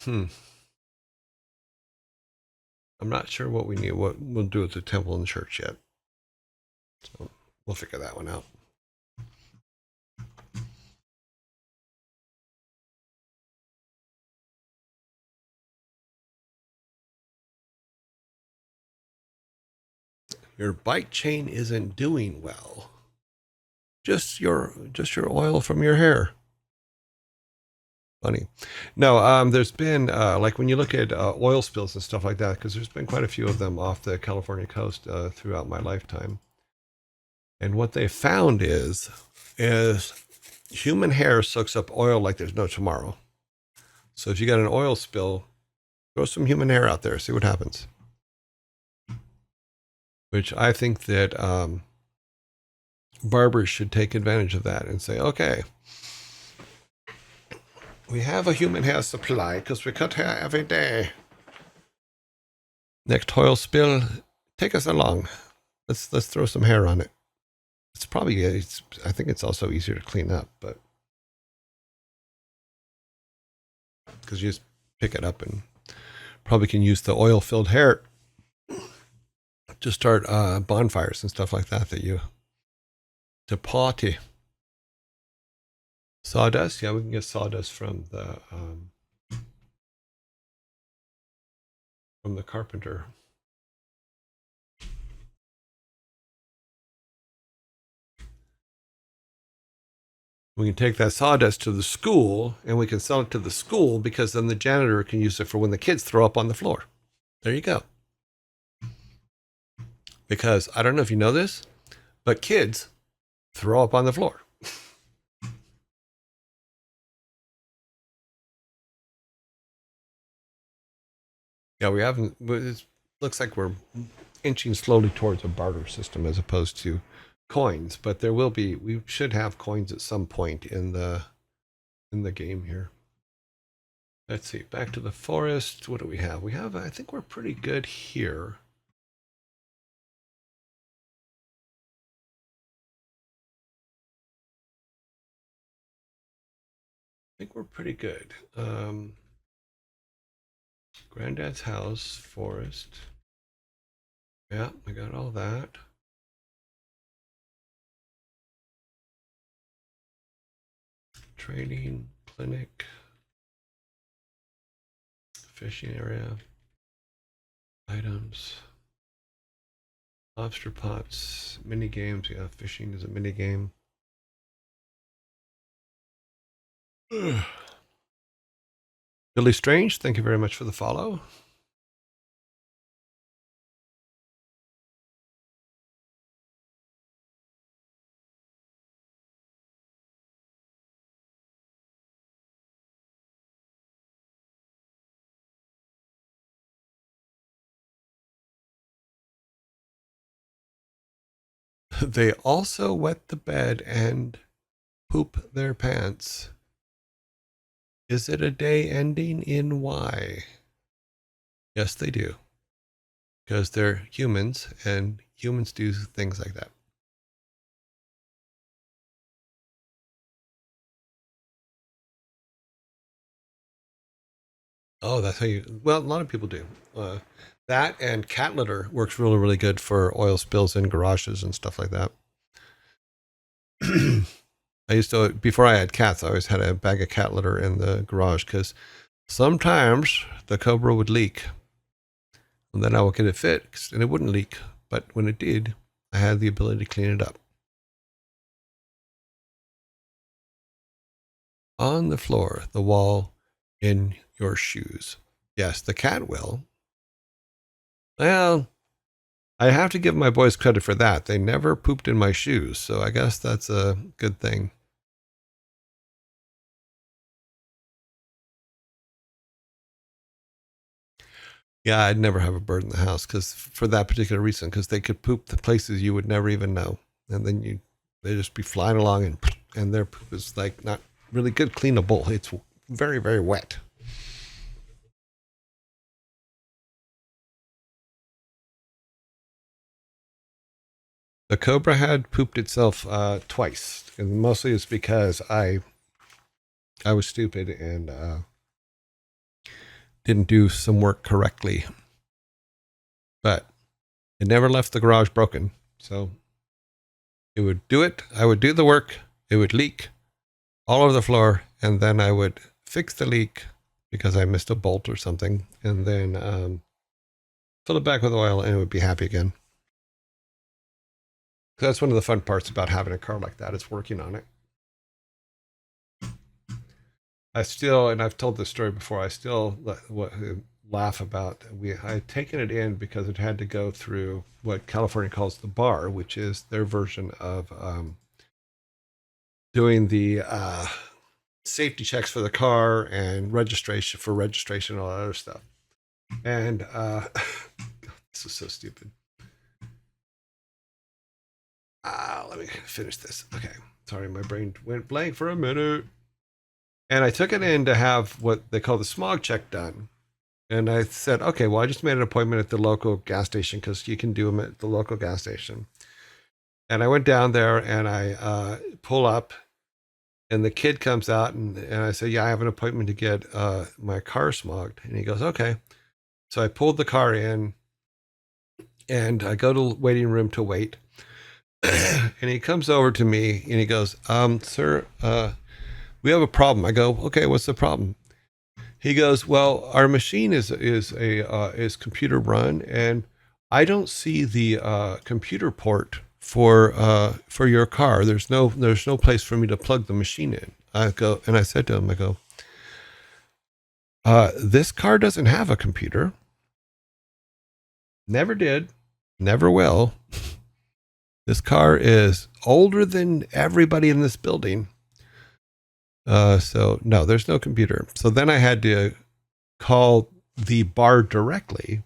Hmm. I'm not sure what we need, what we'll do at the temple and church yet. So we'll figure that one out. Your bike chain isn't doing well. Just your oil from your hair. Funny. No, there's been like when you look at oil spills and stuff like that, because there's been quite a few of them off the California coast throughout my lifetime. And what they found is human hair soaks up oil like there's no tomorrow. So if you got an oil spill, throw some human hair out there, see what happens. Which I think that barbers should take advantage of that and say, okay, we have a human hair supply because we cut hair every day. Next oil spill, take us along. Let's throw some hair on it. It's probably I think it's also easier to clean up, but because you just pick it up and probably can use the oil filled hair to start bonfires and stuff like that to party. Sawdust, yeah, we can get sawdust from the carpenter. We can take that sawdust to the school and we can sell it to the school because then the janitor can use it for when the kids throw up on the floor. There you go. Because I don't know if you know this, but kids throw up on the floor. Yeah, we haven't. It looks like we're inching slowly towards a barter system as opposed to coins, but there will be. We should have coins at some point in the game here. Let's see. Back to the forest. What do we have? We have. I think we're pretty good here. I think we're pretty good. Granddad's house, forest. Yeah, I got all that. Training, clinic, fishing area, items. Lobster pots, mini games. Yeah, fishing is a mini game. Billy Strange, thank you very much for the follow. They also wet the bed and poop their pants. Is it a day ending in Y? Yes, they do. Because they're humans, and humans do things like that. Oh, that's how you. Well, a lot of people do. That and cat litter works really, really good for oil spills in garages and stuff like that. I used to, before I had cats, I always had a bag of cat litter in the garage because sometimes the Cobra would leak. And then I would get it fixed and it wouldn't leak. But when it did, I had the ability to clean it up. On the floor, the wall, in your shoes. Yes, the cat will. Well, I have to give my boys credit for that. They never pooped in my shoes, so I guess that's a good thing. Yeah, I'd never have a bird in the house because for that particular reason, because they could poop the places you would never even know, and then they just be flying along and their poop is like not really good cleanable. It's very very wet. The Cobra had pooped itself twice, and mostly it's because I was stupid and didn't do some work correctly. But it never left the garage broken, so it would do it. I would do the work. It would leak all over the floor, and then I would fix the leak because I missed a bolt or something, and then fill it back with oil, and it would be happy again. So that's one of the fun parts about having a car like that. It's working on it. I still, and I've told this story before, I still laugh about I had taken it in because it had to go through what California calls the bar, which is their version of doing the safety checks for the car and registration and all that other stuff. And this is so stupid. Let me finish this. Okay. Sorry, my brain went blank for a minute. And I took it in to have what they call the smog check done. And I said, okay, well, I just made an appointment at the local gas station because you can do them at the local gas station. And I went down there and I pull up, and the kid comes out and I say, yeah, I have an appointment to get my car smogged. And he goes, okay. So I pulled the car in and I go to the waiting room to wait. And he comes over to me and he goes, sir, we have a problem. I go, okay, what's the problem? He goes, well, our machine is computer run, and I don't see the computer port for your car. There's no place for me to plug the machine in. I go, and I said to him, I go, this car doesn't have a computer. Never did, never will. This car is older than everybody in this building. So no, there's no computer. So then I had to call the bar directly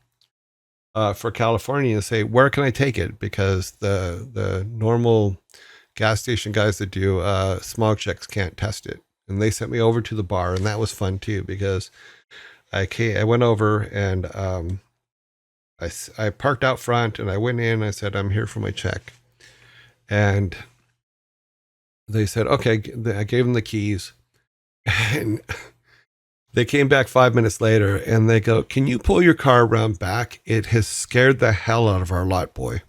for California and say, where can I take it? Because the normal gas station guys that do smog checks can't test it. And they sent me over to the bar, and that was fun too because I went over and I parked out front and I went in. And I said, I'm here for my check, and they said, okay. I gave them the keys, and they came back 5 minutes later and they go, can you pull your car around back? It has scared the hell out of our lot boy.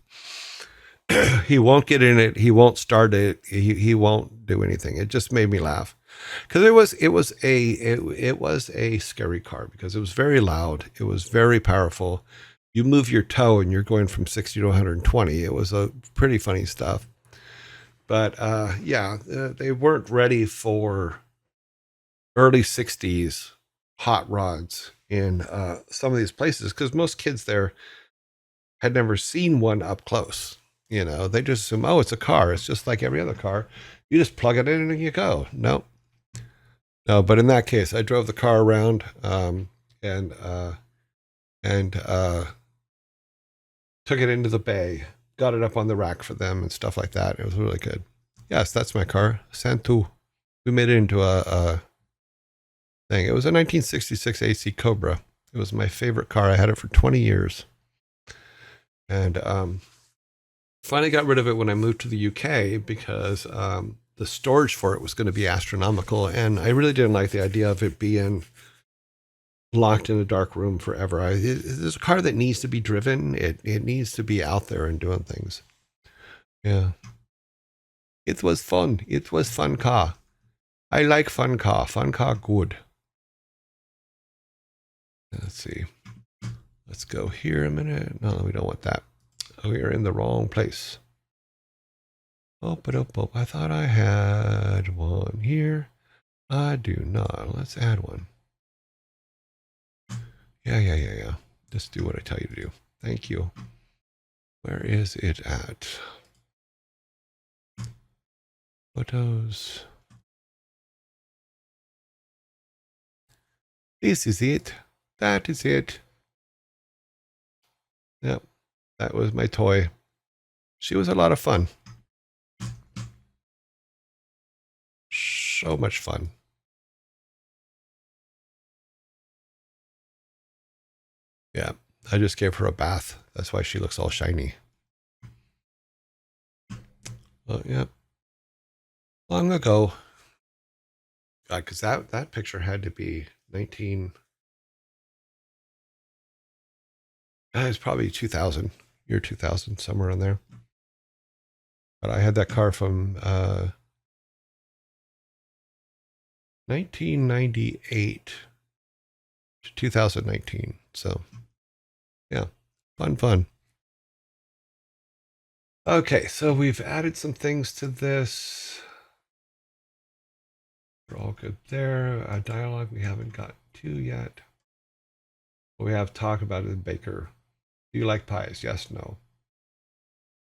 He won't get in it. He won't start it. He won't do anything. It just made me laugh because it was a scary car because it was very loud. It was very powerful. you move your toe and you're going from 60 to 120. It was a pretty funny stuff. But they weren't ready for early 60s hot rods in some of these places because most kids there had never seen one up close. You know, they just assume, oh, it's a car. It's just like every other car. You just plug it in and you go. No, no. But in that case, I drove the car around and took it into the bay, got it up on the rack for them and stuff like that. It was really good. Yes, that's my car, Santu. We made it into a thing. It was a 1966 AC Cobra. It was my favorite car. I had it for 20 years. And finally got rid of it when I moved to the UK because the storage for it was going to be astronomical. And I really didn't like the idea of it being locked in a dark room forever. It's a car that needs to be driven. It needs to be out there and doing things. Yeah. It was fun. It was fun car. I like fun car. Fun car good. Let's see. Let's go here a minute. No, we don't want that. We are in the wrong place. Oh, I thought I had one here. I do not. Let's add one. Yeah. Just do what I tell you to do. Thank you. Where is it at? Photos. This is it. That is it. Yep. That was my toy. She was a lot of fun. So much fun. Yeah, I just gave her a bath. That's why she looks all shiny. Yeah. Long ago. God, because that picture had to be 19. It's probably 2000, year 2000, somewhere in there. But I had that car from 1998 to 2019. So, yeah, fun. Okay, so we've added some things to this. We're all good there. A dialogue we haven't got to yet. We have talk about it in Baker. Do you like pies? Yes, no.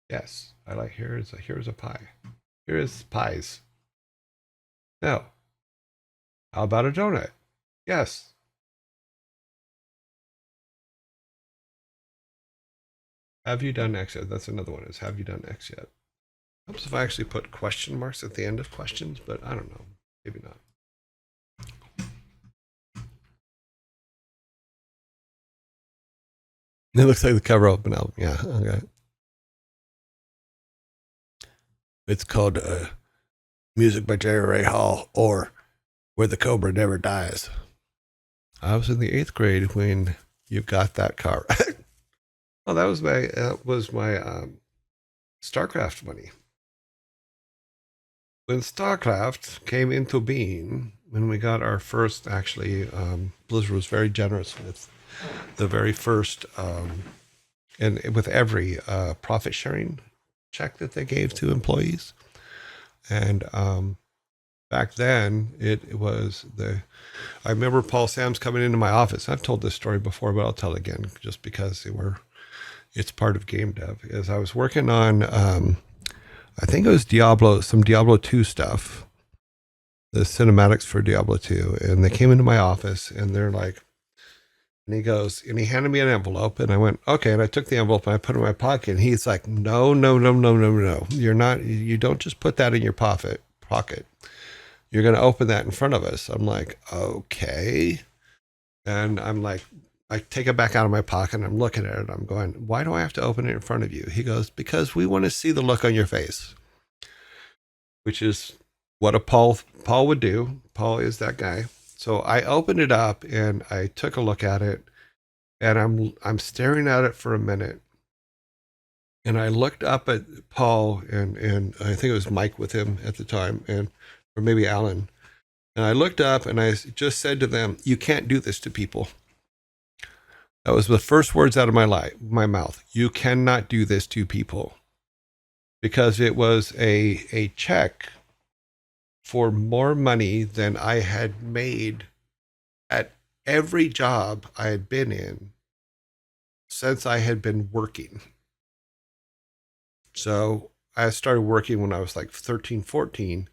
Yes, I like. Here's a pie. Here is pies. No. How about a donut? Yes. Have you done X yet? That's another one. Is have you done X yet? Helps if I actually put question marks at the end of questions, but I don't know. Maybe not. It looks like the cover of an album. Yeah. Okay. It's called Music by Jerry Ray Hall or Where the Cobra Never Dies. I was in the 8th grade when you got that car. Oh, that was my StarCraft money. When StarCraft came into being, when we got our first, actually, Blizzard was very generous with the very first, and with every profit sharing check that they gave to employees. And back then, it was I remember Paul Sams coming into my office. I've told this story before, but I'll tell it again just because it's part of game dev. As I was working on, I think it was some Diablo 2 stuff, the cinematics for Diablo 2. And they came into my office and they're like, and he goes, and he handed me an envelope and I went, okay. And I took the envelope and I put it in my pocket and he's like, no. You don't just put that in your pocket. You're going to open that in front of us. I'm like, okay. And I'm like, I take it back out of my pocket and I'm looking at it. I'm going, why do I have to open it in front of you? He goes, because we want to see the look on your face, which is what a Paul would do. Paul is that guy. So I opened it up and I took a look at it and I'm staring at it for a minute. And I looked up at Paul and I think it was Mike with him at the time or maybe Alan. And I looked up and I just said to them, you can't do this to people. That was the first words out of my mouth. You cannot do this to people, because it was a check for more money than I had made at every job I had been in since I had been working. So I started working when I was like 13, 14.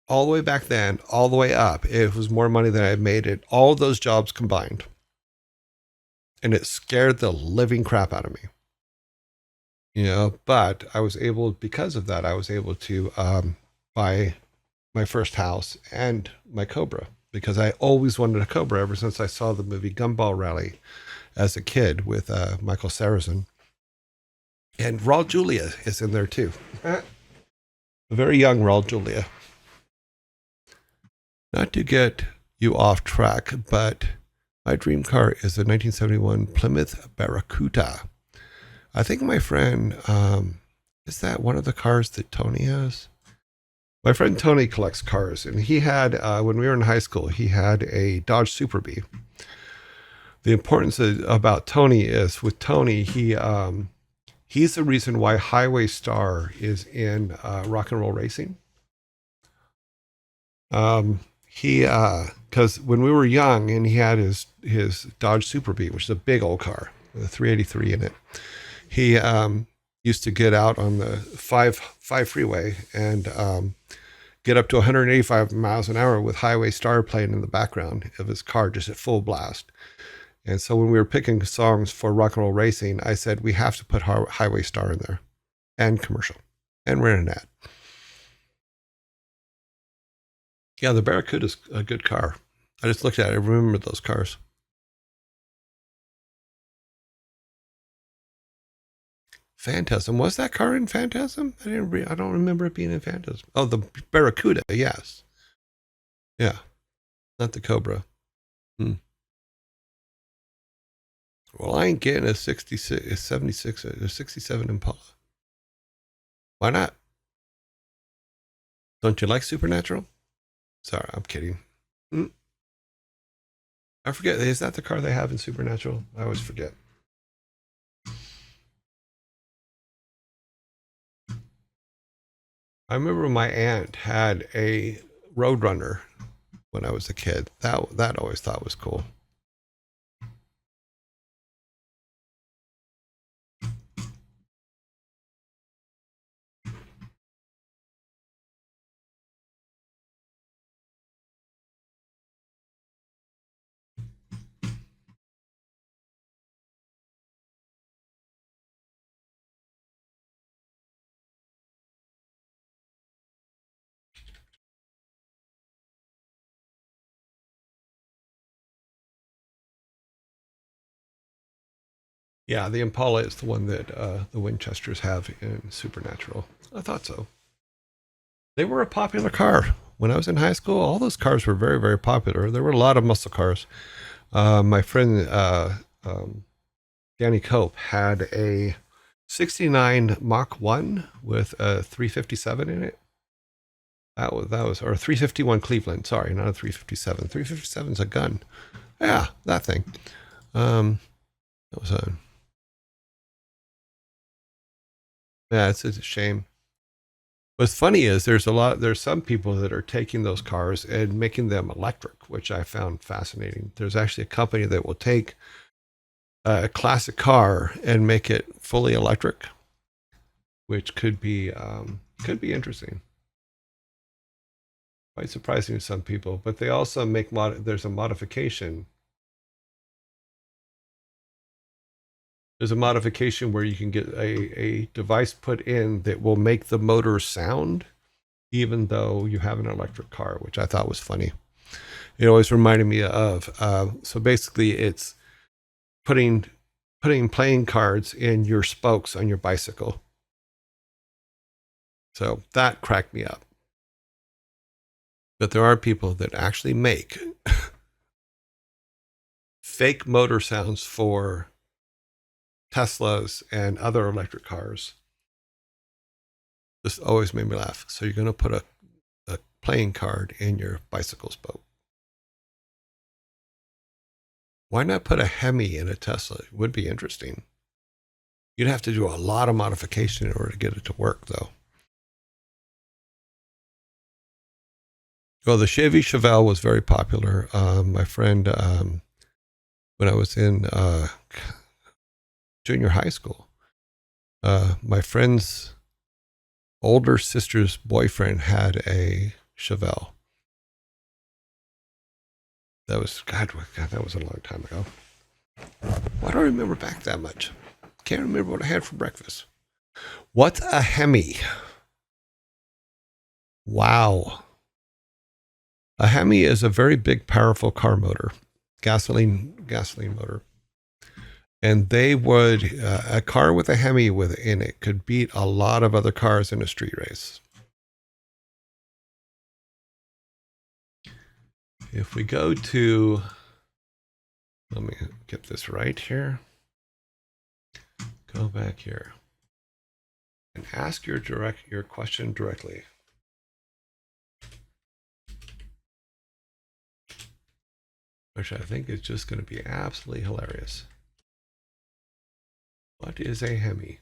All the way back then, all the way up, it was more money than I had made at all those jobs combined. And it scared the living crap out of me. But I was able, because of that, I was able to buy my first house and my Cobra, because I always wanted a Cobra ever since I saw the movie Gumball Rally as a kid with Michael Sarrazin. And Raul Julia is in there too. A very young Raul Julia. Not to get you off track, but my dream car is a 1971 Plymouth Barracuda. I think my friend, is that one of the cars that Tony has? My friend Tony collects cars, and he had, when we were in high school, he had a Dodge Super Bee. The importance about Tony is, with Tony, he's the reason why Highway Star is in rock and roll racing. Because when we were young, and he had his Dodge Super Bee, which is a big old car with a 383 in it, he used to get out on the 5 freeway and get up to 185 miles an hour with Highway Star playing in the background of his car, just at full blast. And so when we were picking songs for rock and roll racing, I said, we have to put Highway Star in there, and commercial, and we're in an ad. Yeah, the Barracuda is a good car. I just looked at it. I remember those cars. Phantasm. Was that car in Phantasm? I don't remember it being in Phantasm. Oh, the Barracuda. Yes. Yeah. Not the Cobra. Well, I ain't getting a 66, a 76, a 67 Impala. Why not? Don't you like Supernatural? Sorry, I'm kidding. I forget. Is that the car they have in Supernatural? I always forget. I remember my aunt had a Roadrunner when I was a kid. That I always thought was cool. Yeah, the Impala is the one that the Winchesters have in Supernatural. I thought so. They were a popular car. When I was in high school, all those cars were very, very popular. There were a lot of muscle cars. My friend Danny Cope had a 69 Mach 1 with a 357 in it. That was, or 351 Cleveland. Sorry, not a 357. 357 is a gun. Yeah, that thing. That was a. Yeah, it's a shame. What's funny is there's some people that are taking those cars and making them electric, which I found fascinating. There's actually a company that will take a classic car and make it fully electric, which could be interesting. Quite surprising to some people, but they also make there's a modification. There's a modification where you can get a device put in that will make the motor sound, even though you have an electric car, which I thought was funny. It always reminded me of, so basically it's putting playing cards in your spokes on your bicycle. So that cracked me up. But there are people that actually make fake motor sounds for Teslas and other electric cars. This always made me laugh. So you're going to put a playing card in your bicycle spoke. Why not put a Hemi in a Tesla? It would be interesting. You'd have to do a lot of modification in order to get it to work, though. Well, the Chevy Chevelle was very popular. My friend, when I was in junior high school, my friend's older sister's boyfriend had a Chevelle. That was, God, that was a long time ago. Why do I remember back that much? Can't remember what I had for breakfast. What's a Hemi? Wow. A Hemi is a very big, powerful car motor, gasoline motor. And they would, a car with a Hemi in it could beat a lot of other cars in a street race. If we go to, let me get this right here. Go back here and ask your question directly. Which I think is just going to be absolutely hilarious. What is a Hemi?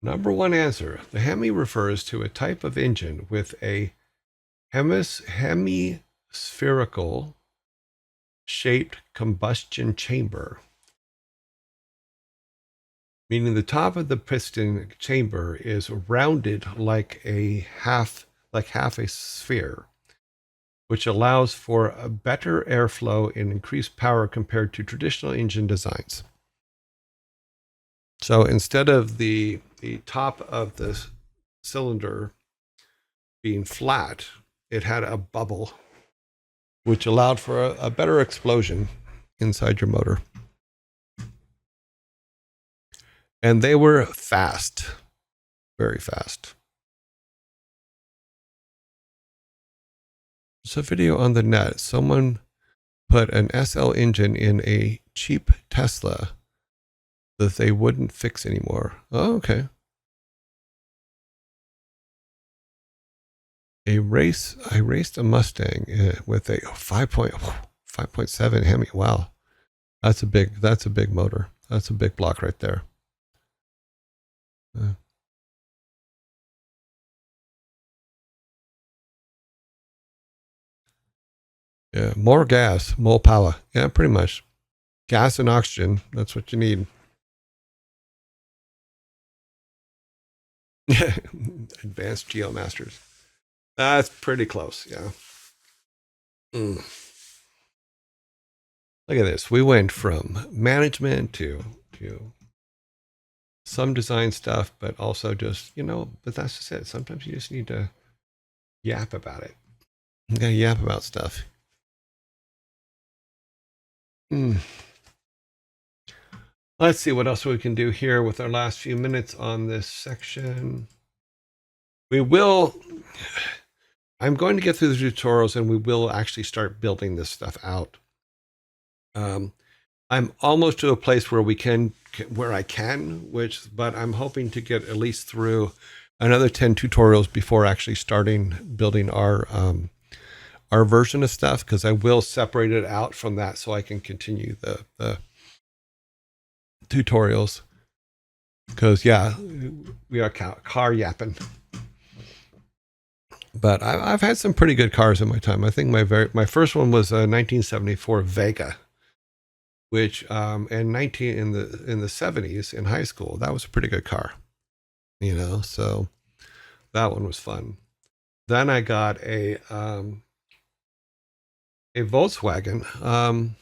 Number one answer. The Hemi refers to a type of engine with a hemispherical shaped combustion chamber, meaning the top of the piston chamber is rounded like half a sphere, which allows for a better airflow and increased power compared to traditional engine designs. So instead of the top of the cylinder being flat, it had a bubble, which allowed for a better explosion inside your motor. And they were fast, very fast. There's a video on the net. Someone put an SL engine in a cheap Tesla that they wouldn't fix anymore. Oh, okay. I raced a Mustang with a 5.7 Hemi. Wow. That's a big motor. That's a big block right there. Yeah, more gas, more power. Yeah, pretty much. Gas and oxygen. That's what you need. Advanced GeoMasters. That's pretty close. Yeah. Look at this. We went from management to some design stuff, but also just, but that's just it. Sometimes you just need to yap about it. You gotta yap about stuff. Let's see what else we can do here with our last few minutes on this section. I'm going to get through the tutorials and we will actually start building this stuff out. I'm almost to a place where I can, but I'm hoping to get at least through another 10 tutorials before actually starting building our version of stuff, because I will separate it out from that so I can continue the tutorials. Because we are car yapping. But I've had some pretty good cars in my time. I think my first one was a 1974 Vega, which in the 70s in high school, that was a pretty good car. So that one was fun. Then I got a Volkswagen.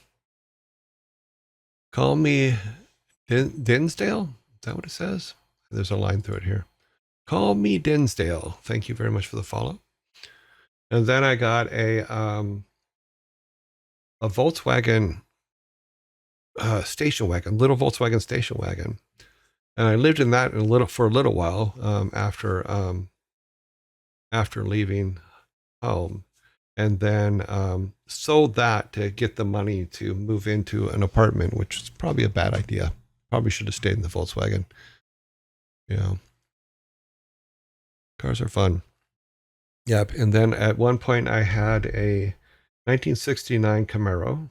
Call me Dinsdale. Is that what it says? There's a line through it here. Call me Dinsdale. Thank you very much for the follow. And then I got a Volkswagen station wagon, little Volkswagen station wagon, and I lived in that for a little while after leaving home, and then sold that to get the money to move into an apartment, which is probably a bad idea. Probably should have stayed in the Volkswagen. Cars are fun. Yep. And then at one point I had a 1969 Camaro.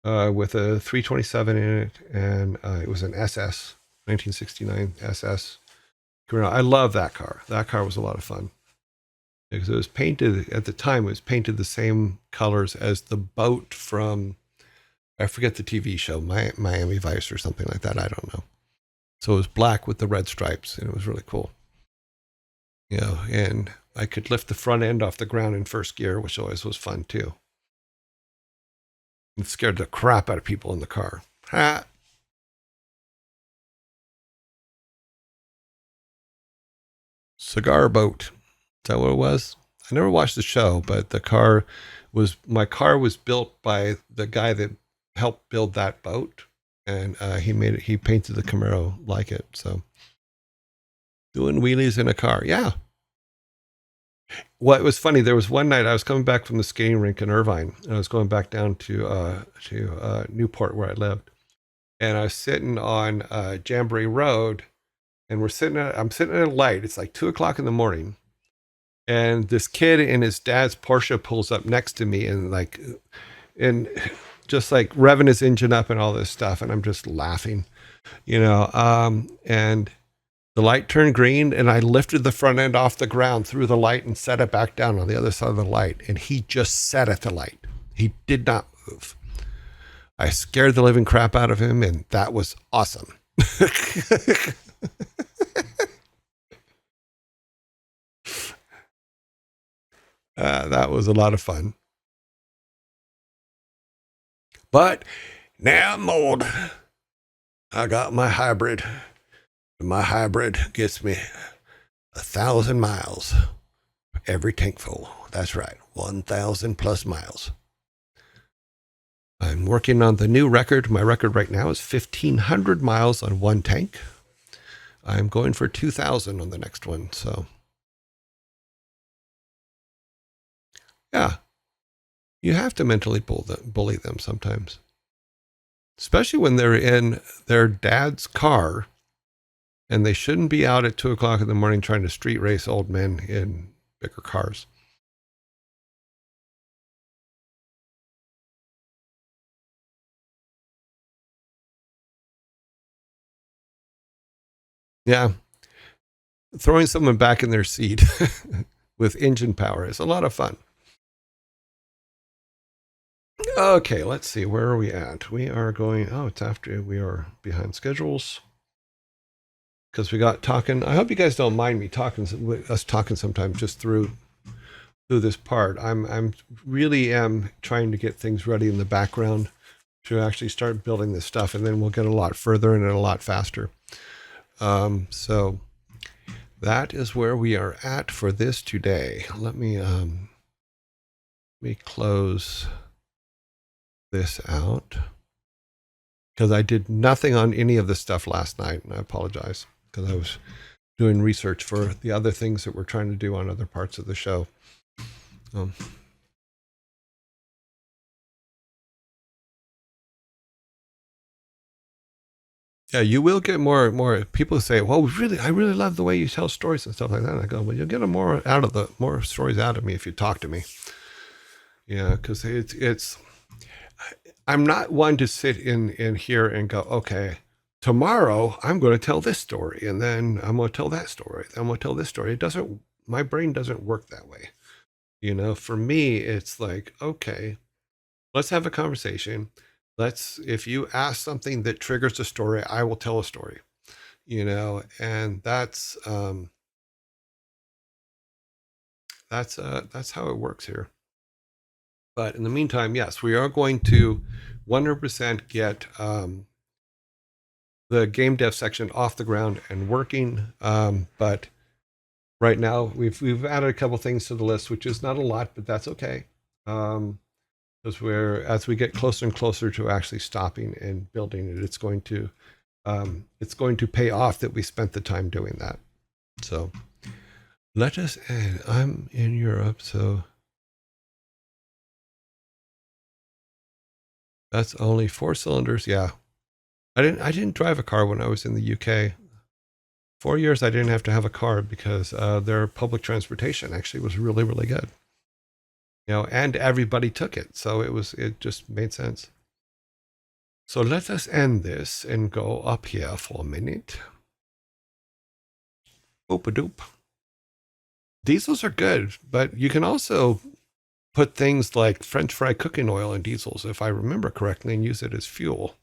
with a 327 in it, and it was an SS, 1969 SS. I love that car. That car was a lot of fun because it was painted at the time. It was painted the same colors as the boat from, I forget the TV show, Miami Vice or something like that. I don't know. So it was black with the red stripes, and it was really cool. You know, and I could lift the front end off the ground in first gear, which always was fun too. It scared the crap out of people in the car. Ha! Cigar Boat. Is that what it was? I never watched the show, but my car was built by the guy that helped build that boat, and he painted the Camaro like it. So doing wheelies in a car, yeah. Well, it was funny. There was one night I was coming back from the skating rink in Irvine, and I was going back down to Newport where I lived, and I was sitting on Jamboree Road, and I'm sitting at a light. It's like 2:00 in the morning, and this kid in his dad's Porsche pulls up next to me, and just like revving his engine up and all this stuff, and I'm just laughing, and the light turned green, and I lifted the front end off the ground through the light and set it back down on the other side of the light. And he just sat at the light. He did not move. I scared the living crap out of him, and that was awesome. That was a lot of fun. But now I'm old. I got my hybrid. My hybrid gets me 1,000 miles every tank full. That's right, 1,000 plus miles. I'm working on the new record. My record right now is 1,500 miles on one tank. I'm going for 2,000 on the next one. So, yeah, you have to mentally bully them sometimes, especially when they're in their dad's car. And they shouldn't be out at 2:00 in the morning trying to street race old men in bigger cars. Yeah. Throwing someone back in their seat with engine power is a lot of fun. Okay, let's see. Where are we at? We are going, it's after we are behind schedules. Because we got talking. I hope you guys don't mind me talking sometimes just through this part. I'm really am trying to get things ready in the background to actually start building this stuff, and then we'll get a lot further and a lot faster. So that is where we are at for this today. Let me close this out because I did nothing on any of this stuff last night, and I apologize because I was doing research for the other things that we're trying to do on other parts of the show. Yeah, you will get more people say, well, I really love the way you tell stories and stuff like that. And I go, well, you'll get more stories out of me if you talk to me. Yeah, because I'm not one to sit in here and go, okay, tomorrow I'm going to tell this story, and then I'm going to tell that story. Then I'm going to tell this story. My brain doesn't work that way. For me, it's like, okay, let's have a conversation. If you ask something that triggers a story, I will tell a story, and that's how it works here. But in the meantime, yes, we are going to 100% get the game dev section off the ground and working. But right now we've added a couple things to the list, which is not a lot, but that's okay. Because as we get closer and closer to actually stopping and building it, it's going to pay off that we spent the time doing that. So let us end. I'm in Europe, so that's only 4 cylinders. Yeah. I didn't drive a car when I was in the UK. 4 years I didn't have to have a car because their public transportation actually was really, really good. And everybody took it. So it just made sense. So let us end this and go up here for a minute. Oop-a-doop. Diesels are good, but you can also put things like French fry cooking oil in diesels, if I remember correctly, and use it as fuel.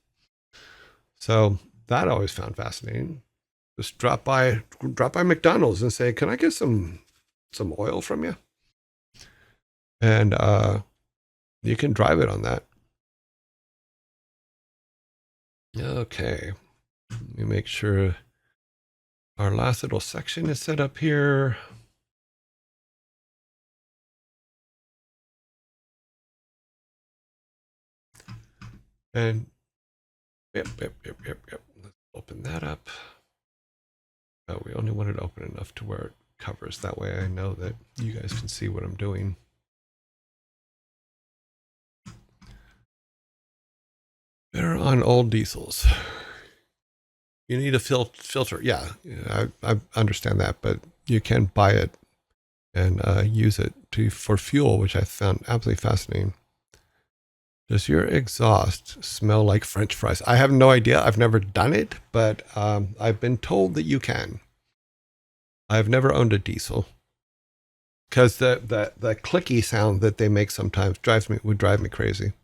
So that I always found fascinating. Just drop by McDonald's and say, "Can I get some oil from you?" And you can drive it on that. Okay, let me make sure our last little section is set up here. And yep. Let's open that up. Oh, we only want it open enough to where it covers. That way I know that you guys can see what I'm doing. Better on old diesels. You need a filter. Yeah, I understand that, but you can buy it and use it for fuel, which I found absolutely fascinating. Does your exhaust smell like French fries? I have no idea. I've never done it, but I've been told that you can. I've never owned a diesel because the clicky sound that they make sometimes would drive me crazy.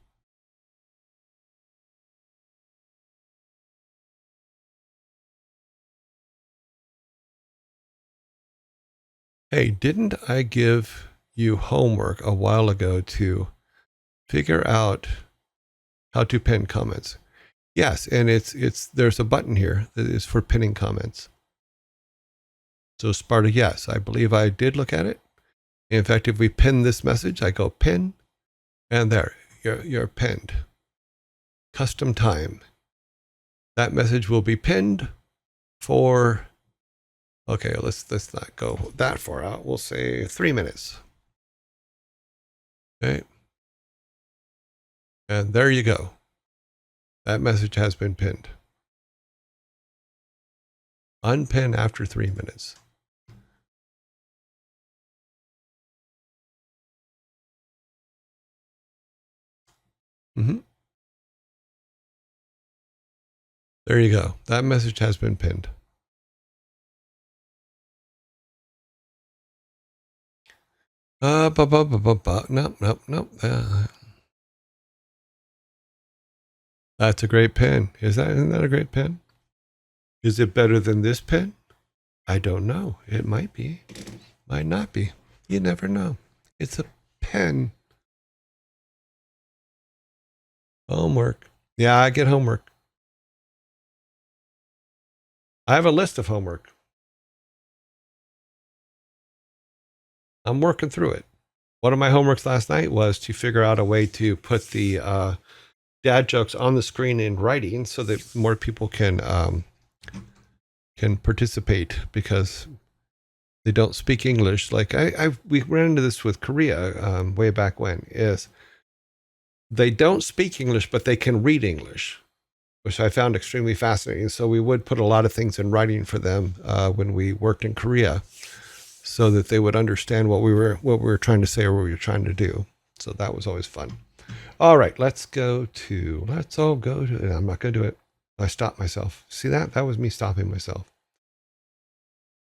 Hey, didn't I give you homework a while ago to figure out how to pin comments? Yes, and there's a button here that is for pinning comments. So Sparta, yes, I believe I did look at it. In fact, if we pin this message, I go pin, and there, you're pinned. Custom time. That message will be pinned for, okay, let's not go that far out. We'll say 3 minutes. Okay. And there you go. That message has been pinned. Unpin after 3 minutes. There you go. That message has been pinned. No. That's a great pin. Isn't that a great pin? Is it better than this pin? I don't know. It might be. Might not be. You never know. It's a pen. Homework. Yeah, I get homework. I have a list of homework. I'm working through it. One of my homeworks last night was to figure out a way to put the dad jokes on the screen in writing so that more people can participate because they don't speak English. Like we ran into this with Korea way back when. Is they don't speak English, but they can read English, which I found extremely fascinating. So we would put a lot of things in writing for them when we worked in Korea, so that they would understand what we were trying to say or what we were trying to do. So that was always fun. All right, let's all go to. I'm not going to do it. I stopped myself. See that? That was me stopping myself.